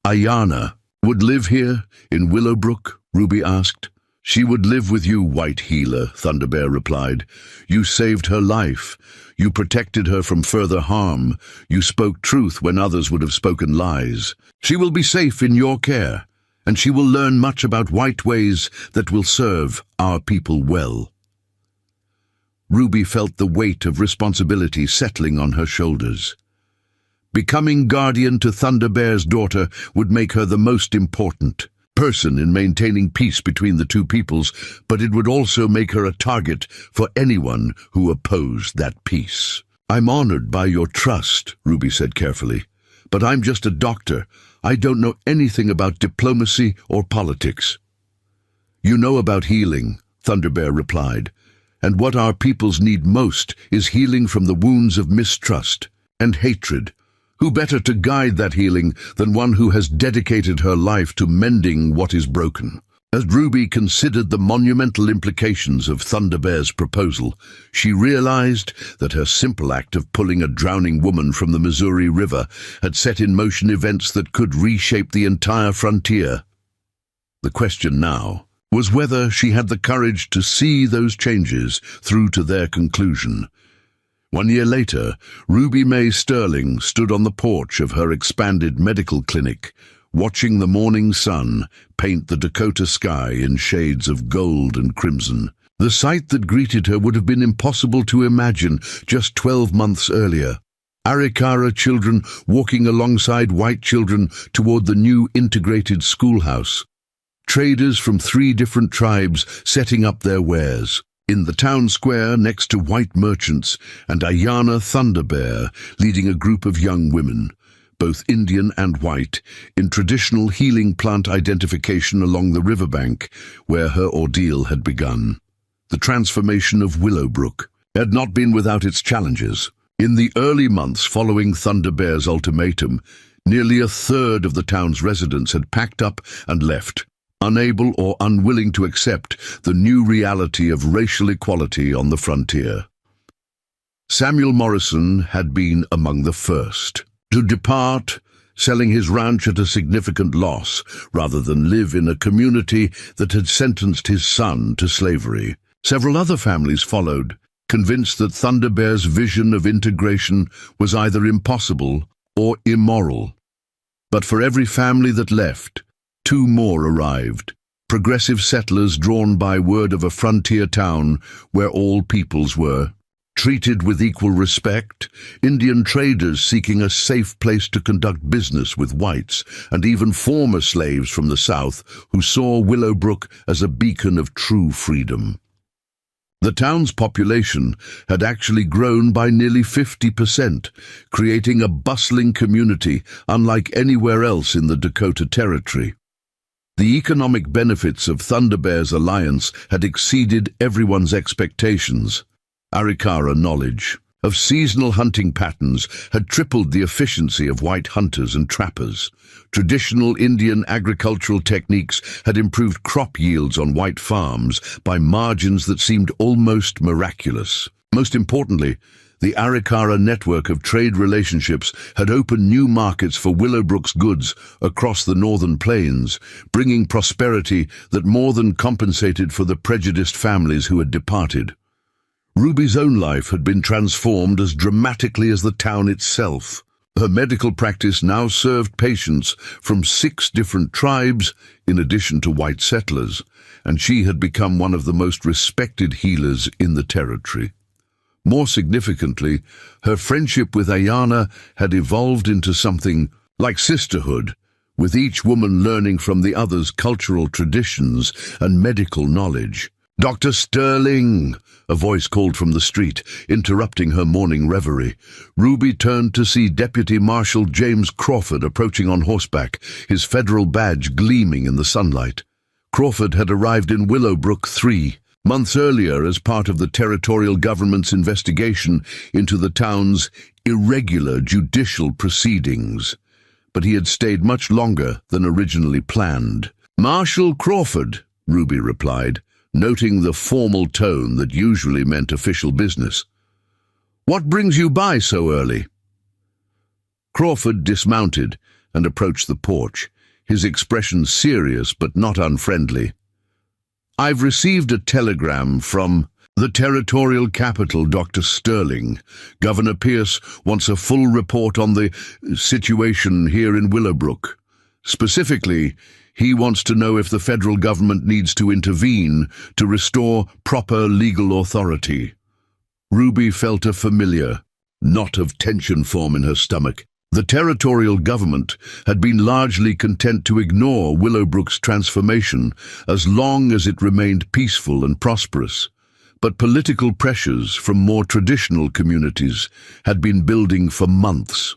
A: Ayana would live here, in Willowbrook? Ruby asked. She would live with you, White Healer, Thunderbear replied. You saved her life. You protected her from further harm. You spoke truth when others would have spoken lies. She will be safe in your care, and she will learn much about white ways that will serve our people well. Ruby felt the weight of responsibility settling on her shoulders. Becoming guardian to Thunderbear's daughter would make her the most important person in maintaining peace between the two peoples, but it would also make her a target for anyone who opposed that peace. I'm honored by your trust, Ruby said carefully, but I'm just a doctor. I don't know anything about diplomacy or politics. You know about healing, Thunderbear replied, and what our peoples need most is healing from the wounds of mistrust and hatred. Who better to guide that healing than one who has dedicated her life to mending what is broken? As Ruby considered the monumental implications of Thunderbear's proposal, she realized that her simple act of pulling a drowning woman from the Missouri River had set in motion events that could reshape the entire frontier. The question now was whether she had the courage to see those changes through to their conclusion. 1 year later, Ruby Mae Sterling stood on the porch of her expanded medical clinic, watching the morning sun paint the Dakota sky in shades of gold and crimson. The sight that greeted her would have been impossible to imagine just 12 months earlier. Arikara children walking alongside white children toward the new integrated schoolhouse. Traders from 3 different tribes setting up their wares. In the town square next to white merchants, and Ayana Thunderbear leading a group of young women, both Indian and white, in traditional healing plant identification along the riverbank where her ordeal had begun. The transformation of Willowbrook had not been without its challenges. In the early months following Thunderbear's ultimatum, nearly a third of the town's residents had packed up and left, unable or unwilling to accept the new reality of racial equality on the frontier. Samuel Morrison had been among the first to depart, selling his ranch at a significant loss, rather than live in a community that had sentenced his son to slavery. Several other families followed, convinced that Thunderbear's vision of integration was either impossible or immoral. But for every family that left, 2 more arrived, progressive settlers drawn by word of a frontier town where all peoples were treated with equal respect, Indian traders seeking a safe place to conduct business with whites, and even former slaves from the South who saw Willowbrook as a beacon of true freedom. The town's population had actually grown by nearly 50%, creating a bustling community unlike anywhere else in the Dakota Territory. The economic benefits of Thunderbear's alliance had exceeded everyone's expectations. Arikara knowledge of seasonal hunting patterns had tripled the efficiency of white hunters and trappers. Traditional Indian agricultural techniques had improved crop yields on white farms by margins that seemed almost miraculous. Most importantly, the Arikara network of trade relationships had opened new markets for Willowbrook's goods across the northern plains, bringing prosperity that more than compensated for the prejudiced families who had departed. Ruby's own life had been transformed as dramatically as the town itself. Her medical practice now served patients from 6 different tribes, in addition to white settlers, and she had become one of the most respected healers in the territory. More significantly, her friendship with Ayana had evolved into something like sisterhood, with each woman learning from the other's cultural traditions and medical knowledge. "Dr. Sterling!" a voice called from the street, interrupting her morning reverie. Ruby turned to see Deputy Marshal James Crawford approaching on horseback, his federal badge gleaming in the sunlight. Crawford had arrived in Willowbrook 3 months earlier as part of the territorial government's investigation into the town's irregular judicial proceedings, but he had stayed much longer than originally planned. "Marshal Crawford," Ruby replied, noting the formal tone that usually meant official business. "What brings you by so early?" Crawford dismounted and approached the porch, his expression serious but not unfriendly. "I've received a telegram from the territorial capital, Dr. Sterling. Governor Pierce wants a full report on the situation here in Willowbrook. Specifically, he wants to know if the federal government needs to intervene to restore proper legal authority." Ruby felt a familiar knot of tension form in her stomach. The territorial government had been largely content to ignore Willowbrook's transformation as long as it remained peaceful and prosperous. But political pressures from more traditional communities had been building for months.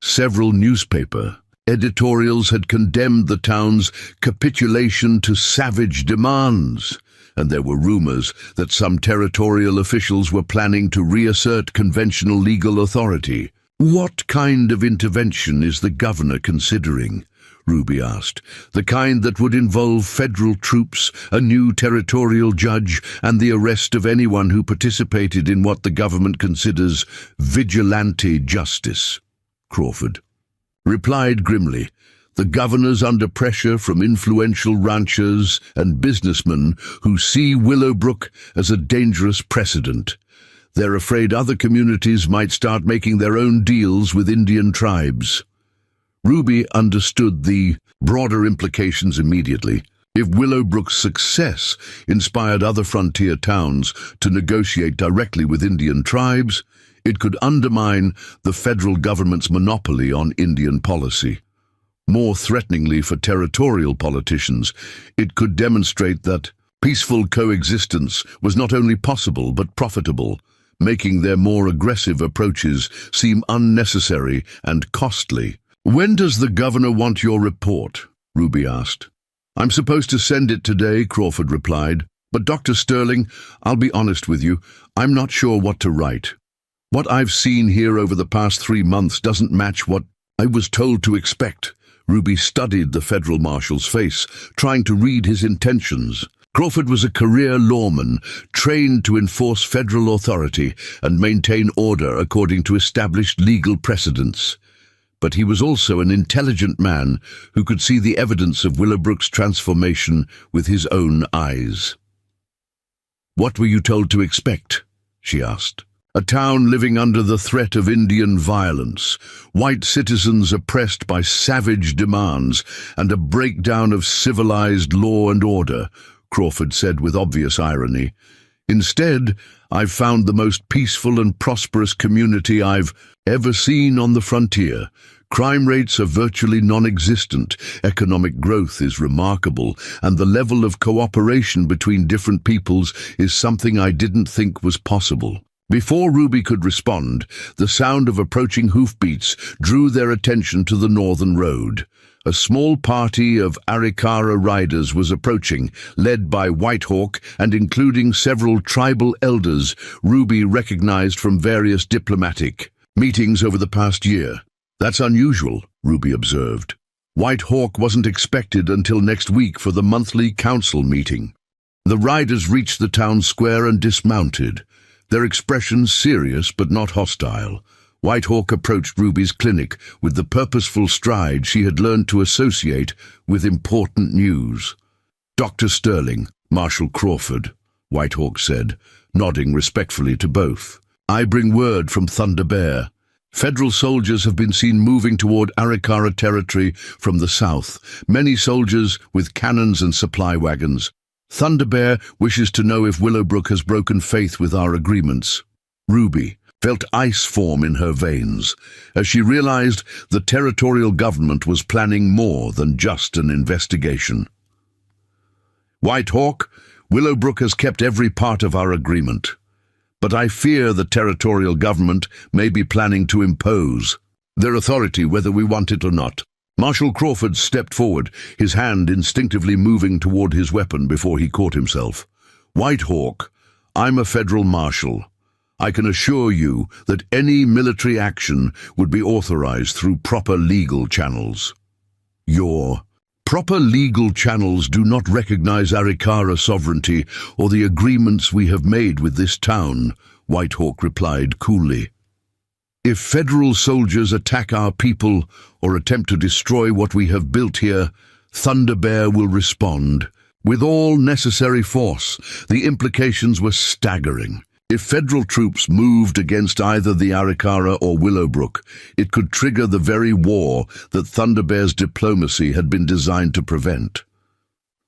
A: Several newspaper editorials had condemned the town's capitulation to savage demands, and there were rumors that some territorial officials were planning to reassert conventional legal authority. "What kind of intervention is the governor considering?" Ruby asked. "The kind that would involve federal troops, a new territorial judge, and the arrest of anyone who participated in what the government considers vigilante justice," Crawford replied grimly. "The governor's under pressure from influential ranchers and businessmen who see Willowbrook as a dangerous precedent. They're afraid other communities might start making their own deals with Indian tribes. Ruby understood the broader implications immediately. If Willowbrook's success inspired other frontier towns to negotiate directly with Indian tribes, it could undermine the federal government's monopoly on Indian policy. More threateningly for territorial politicians, it could demonstrate that peaceful coexistence was not only possible but profitable, making their more aggressive approaches seem unnecessary and costly. "When does the governor want your report?" Ruby asked. "I'm supposed to send it today," Crawford replied. "But Dr. Sterling, I'll be honest with you, I'm not sure what to write. What I've seen here over the past 3 months doesn't match what I was told to expect." Ruby studied the federal marshal's face, trying to read his intentions. Crawford was a career lawman, trained to enforce federal authority and maintain order according to established legal precedents. But he was also an intelligent man who could see the evidence of Willowbrook's transformation with his own eyes. "What were you told to expect?" she asked. "A town living under the threat of Indian violence, white citizens oppressed by savage demands, and a breakdown of civilized law and order," Crawford said with obvious irony. "Instead, I've found the most peaceful and prosperous community I've ever seen on the frontier. Crime rates are virtually non-existent, economic growth is remarkable, and the level of cooperation between different peoples is something I didn't think was possible." Before Ruby could respond, the sound of approaching hoofbeats drew their attention to the northern road. A small party of Arikara riders was approaching, led by Whitehawk and including several tribal elders Ruby recognized from various diplomatic meetings over the past year. "That's unusual," Ruby observed. Whitehawk wasn't expected until next week for the monthly council meeting. The riders reached the town square and dismounted, their expressions serious but not hostile. Whitehawk approached Ruby's clinic with the purposeful stride she had learned to associate with important news. "Dr. Sterling, Marshal Crawford," Whitehawk said, nodding respectfully to both. "I bring word from Thunder Bear. Federal soldiers have been seen moving toward Arikara territory from the south, many soldiers with cannons and supply wagons. Thunder Bear wishes to know if Willowbrook has broken faith with our agreements." Ruby felt ice form in her veins as she realized the territorial government was planning more than just an investigation. "Whitehawk, Willowbrook has kept every part of our agreement, but I fear the territorial government may be planning to impose their authority whether we want it or not." Marshal Crawford stepped forward, his hand instinctively moving toward his weapon before he caught himself. "Whitehawk, I'm a federal marshal. I can assure you that any military action would be authorized through proper legal channels." "Your proper legal channels do not recognize Arikara sovereignty or the agreements we have made with this town," Whitehawk replied coolly. "If federal soldiers attack our people or attempt to destroy what we have built here, Thunder Bear will respond with all necessary force." The implications were staggering. If federal troops moved against either the Arikara or Willowbrook, it could trigger the very war that Thunder Bear's diplomacy had been designed to prevent.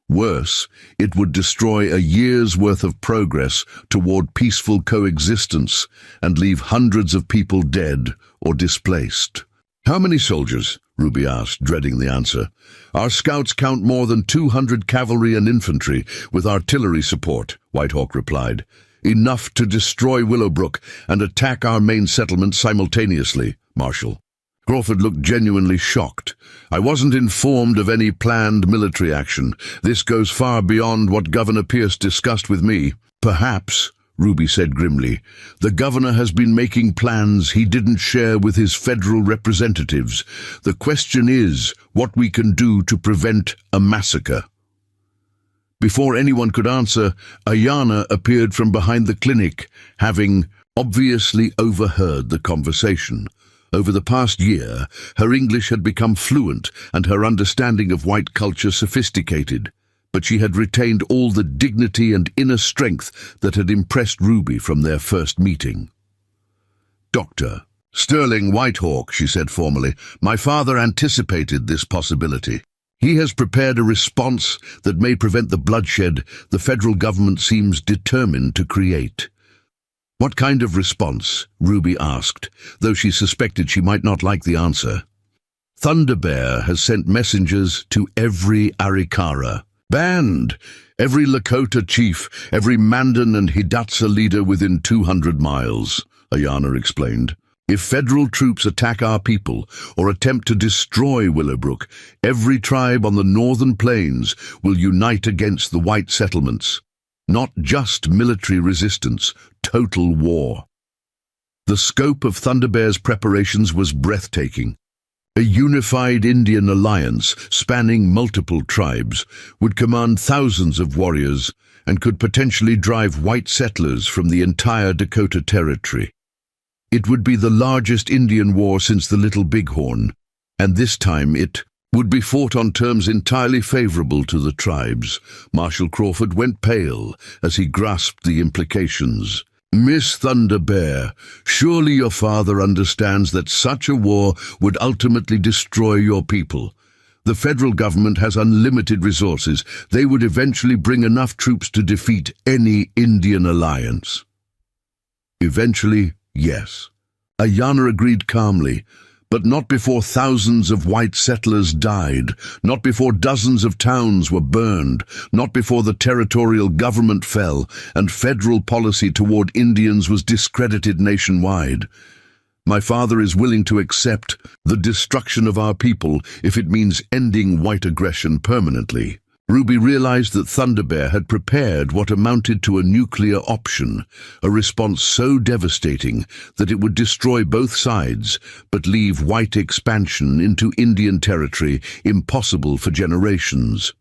A: Worse, it would destroy a year's worth of progress toward peaceful coexistence and leave hundreds of people dead or displaced. "How many soldiers?" Ruby asked, dreading the answer. "Our scouts count more than 200 cavalry and infantry with artillery support," Whitehawk replied. "Enough to destroy Willowbrook and attack our main settlement simultaneously, Marshal." Crawford looked genuinely shocked. "I wasn't informed of any planned military action. This goes far beyond what Governor Pierce discussed with me." "Perhaps," Ruby said grimly, "the governor has been making plans he didn't share with his federal representatives. The question is what we can do to prevent a massacre." Before anyone could answer, Ayana appeared from behind the clinic, having obviously overheard the conversation. Over the past year, her English had become fluent and her understanding of white culture sophisticated. but she had retained all the dignity and inner strength that had impressed Ruby from their first meeting. "Dr. Sterling Whitehawk," she said formally, "my father anticipated this possibility. He has prepared a response that may prevent the bloodshed the federal government seems determined to create." "What kind of response?" Ruby asked, though she suspected she might not like the answer. "Thunderbear has sent messengers to every Arikara band, every Lakota chief, every Mandan and Hidatsa leader within 200 miles, Ayana explained. "If federal troops attack our people or attempt to destroy Willowbrook, every tribe on the northern plains will unite against the white settlements. Not just military resistance, total war." The scope of Thunderbear's preparations was breathtaking. A unified Indian alliance spanning multiple tribes would command thousands of warriors and could potentially drive white settlers from the entire Dakota Territory. It would be the largest Indian war since the Little Bighorn, and this time it would be fought on terms entirely favorable to the tribes. Marshal Crawford went pale as he grasped the implications. "Miss Thunderbear, surely your father understands that such a war would ultimately destroy your people. The federal government has unlimited resources. They would eventually bring enough troops to defeat any Indian alliance." "Eventually, yes," Ayana agreed calmly, "but not before thousands of white settlers died, not before dozens of towns were burned, not before the territorial government fell and federal policy toward Indians was discredited nationwide. My father is willing to accept the destruction of our people if it means ending white aggression permanently." Ruby realized that Thunderbear had prepared what amounted to a nuclear option, a response so devastating that it would destroy both sides but leave white expansion into Indian territory impossible for generations.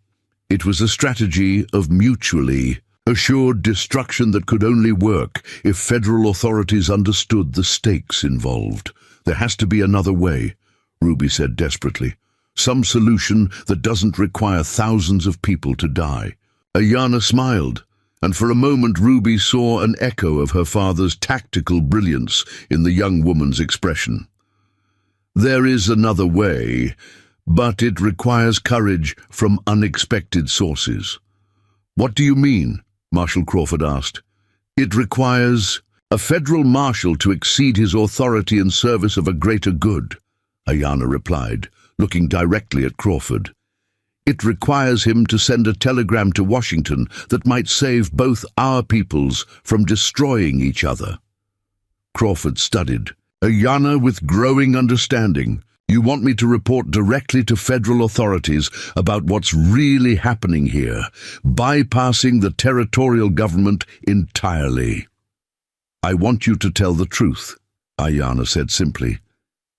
A: It was a strategy of mutually assured destruction that could only work if federal authorities understood the stakes involved. "There has to be another way," Ruby said desperately. "Some solution that doesn't require thousands of people to die." Ayana smiled, and for a moment Ruby saw an echo of her father's tactical brilliance in the young woman's expression. "There is another way, but it requires courage from unexpected sources." "What do you mean?" Marshal Crawford asked. "It requires a federal marshal to exceed his authority in service of a greater good," Ayana replied, looking directly at Crawford. "It requires him to send a telegram to Washington that might save both our peoples from destroying each other." Crawford studied. "Ayana, with growing understanding, you want me to report directly to federal authorities about what's really happening here, bypassing the territorial government entirely." "I want you to tell the truth," Ayana said simply.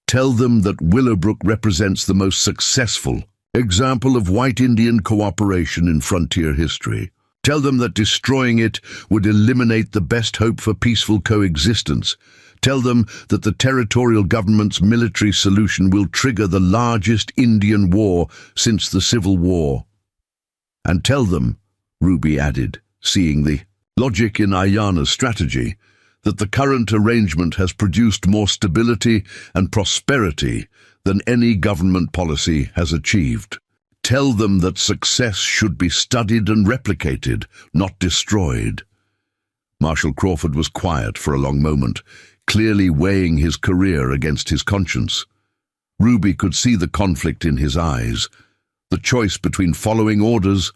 A: "Tell them that Willowbrook represents the most successful example of white Indian cooperation in frontier history. Tell them that destroying it would eliminate the best hope for peaceful coexistence. Tell them that the territorial government's military solution will trigger the largest Indian war since the Civil War." "And tell them," Ruby added, seeing the logic in Ayana's strategy, "that the current arrangement has produced more stability and prosperity than any government policy has achieved. Tell them that success should be studied and replicated, not destroyed." Marshal Crawford was quiet for a long moment, clearly weighing his career against his conscience. Ruby could see the conflict in his eyes, the choice between following orders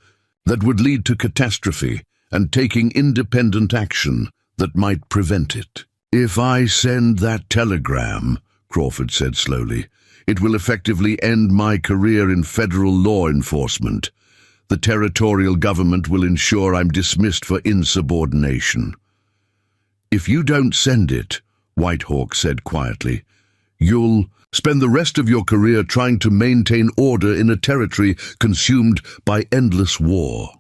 A: that would lead to catastrophe and taking independent action that might prevent it. "If I send that telegram," Crawford said slowly, "it will effectively end my career in federal law enforcement. The territorial government will ensure I'm dismissed for insubordination." "If you don't send it," Whitehawk said quietly, "you'll spend the rest of your career trying to maintain order in a territory consumed by endless war."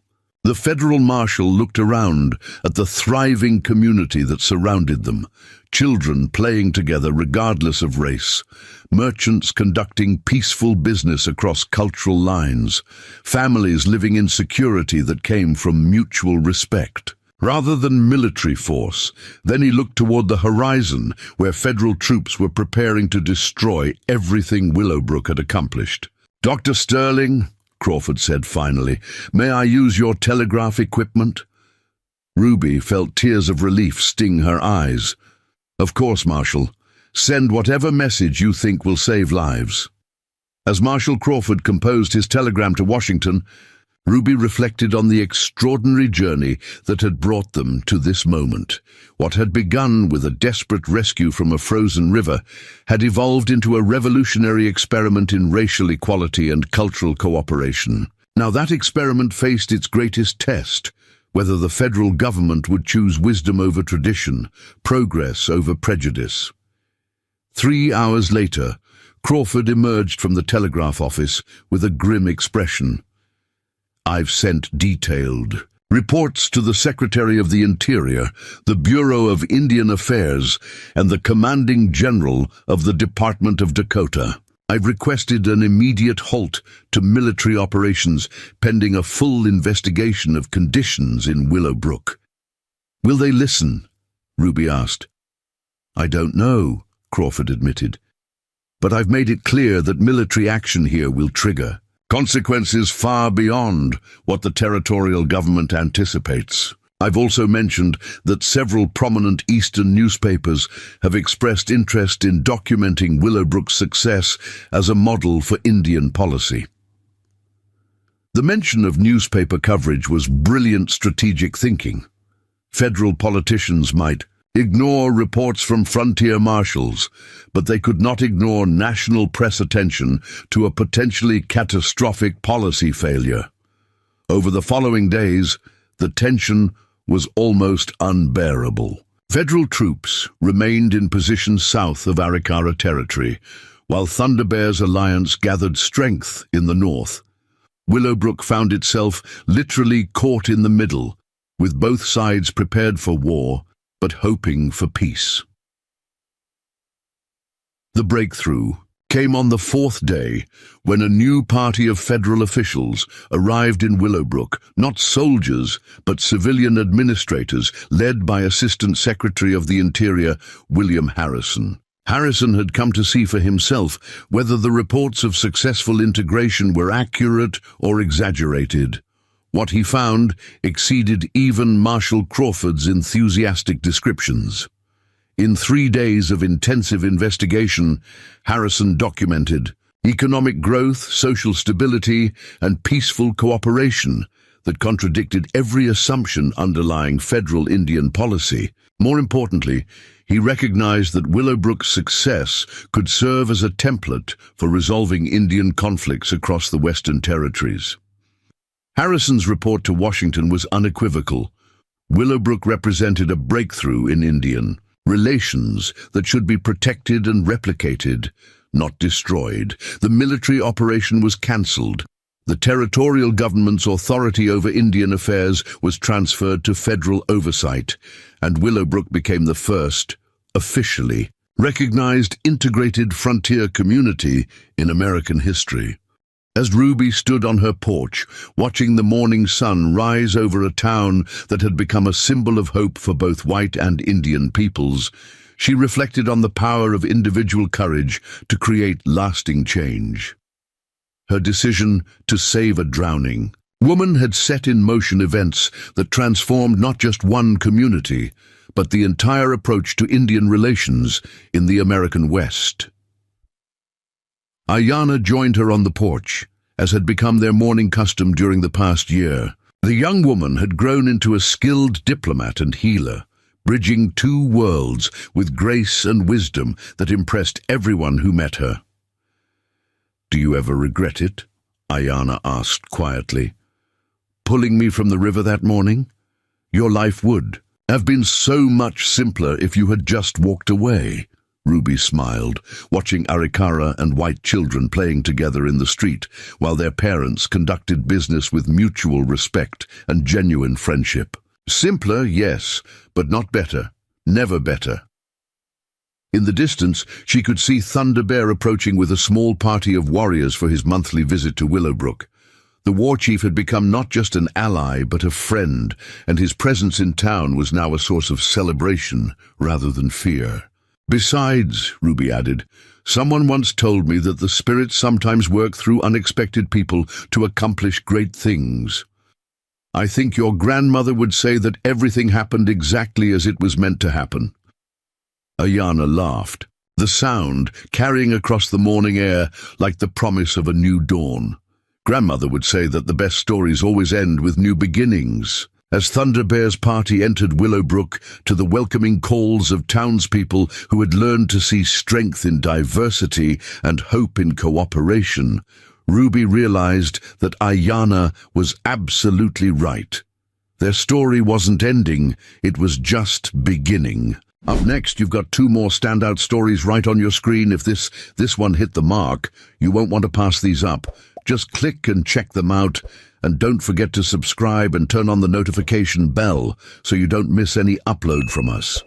A: The federal marshal looked around at the thriving community that surrounded them. children playing together regardless of race, merchants conducting peaceful business across cultural lines, families living in security that came from mutual respect. Rather than military force, then he looked toward the horizon where federal troops were preparing to destroy everything Willowbrook had accomplished. "Dr. Sterling," Crawford said finally, "may I use your telegraph equipment?" Ruby felt tears of relief sting her eyes. "Of course, Marshal. Send whatever message you think will save lives." As Marshal Crawford composed his telegram to Washington, Ruby reflected on the extraordinary journey that had brought them to this moment. What had begun with a desperate rescue from a frozen river had evolved into a revolutionary experiment in racial equality and cultural cooperation. Now that experiment faced its greatest test, whether the federal government would choose wisdom over tradition, progress over prejudice. 3 hours later, Crawford emerged from the telegraph office with a grim expression. "I've sent detailed reports to the Secretary of the Interior, the Bureau of Indian Affairs, and the Commanding General of the Department of Dakota. I've requested an immediate halt to military operations pending a full investigation of conditions in Willowbrook." "Will they listen?" Ruby asked. "I don't know," Crawford admitted. "But I've made it clear that military action here will trigger consequences far beyond what the territorial government anticipates. I've also mentioned that several prominent Eastern newspapers have expressed interest in documenting Willowbrook's success as a model for Indian policy." The mention of newspaper coverage was brilliant strategic thinking. Federal politicians might ignore reports from frontier marshals, but they could not ignore national press attention to a potentially catastrophic policy failure. Over the following days, the tension was almost unbearable. Federal troops remained in position south of Arikara territory, while Thunder Bear's alliance gathered strength in the north. Willowbrook found itself literally caught in the middle, with both sides prepared for war, but hoping for peace. The breakthrough came on the 4th day, when a new party of federal officials arrived in Willowbrook, not soldiers, but civilian administrators, led by Assistant Secretary of the Interior, William Harrison. Harrison had come to see for himself whether the reports of successful integration were accurate or exaggerated. What he found exceeded even Marshal Crawford's enthusiastic descriptions. In 3 days of intensive investigation, Harrison documented economic growth, social stability, and peaceful cooperation that contradicted every assumption underlying federal Indian policy. More importantly, he recognized that Willowbrook's success could serve as a template for resolving Indian conflicts across the Western Territories. Harrison's report to Washington was unequivocal. Willowbrook represented a breakthrough in Indian relations that should be protected and replicated, not destroyed. The military operation was cancelled. The territorial government's authority over Indian affairs was transferred to federal oversight, and Willowbrook became the first, officially, recognized integrated frontier community in American history. As Ruby stood on her porch, watching the morning sun rise over a town that had become a symbol of hope for both white and Indian peoples, she reflected on the power of individual courage to create lasting change. Her decision to save a drowning woman had set in motion events that transformed not just one community, but the entire approach to Indian relations in the American West. Ayana joined her on the porch, as had become their morning custom during the past year. The young woman had grown into a skilled diplomat and healer, bridging 2 worlds with grace and wisdom that impressed everyone who met her. "Do you ever regret it?" Ayana asked quietly. "Pulling me from the river that morning? Your life would have been so much simpler if you had just walked away." Ruby smiled, watching Arikara and white children playing together in the street, while their parents conducted business with mutual respect and genuine friendship. "Simpler, yes, but not better. Never better." In the distance, she could see Thunder Bear approaching with a small party of warriors for his monthly visit to Willowbrook. The war chief had become not just an ally, but a friend, and his presence in town was now a source of celebration rather than fear. Besides, Ruby added, someone once told me that the spirits sometimes work through unexpected people to accomplish great things. I think your grandmother would say that everything happened exactly as it was meant to happen. Ayana laughed, the sound carrying across the morning air like the promise of a new dawn. Grandmother would say that the best stories always end with new beginnings. As Thunder Bear's party entered Willowbrook to the welcoming calls of townspeople who had learned to see strength in diversity and hope in cooperation, Ruby realized that Ayana was absolutely right. Their story wasn't ending, it was just beginning. Up next, you've got 2 more standout stories right on your screen. If this one hit the mark, you won't want to pass these up. Just click and check them out, and don't forget to subscribe and turn on the notification bell so you don't miss any upload from us.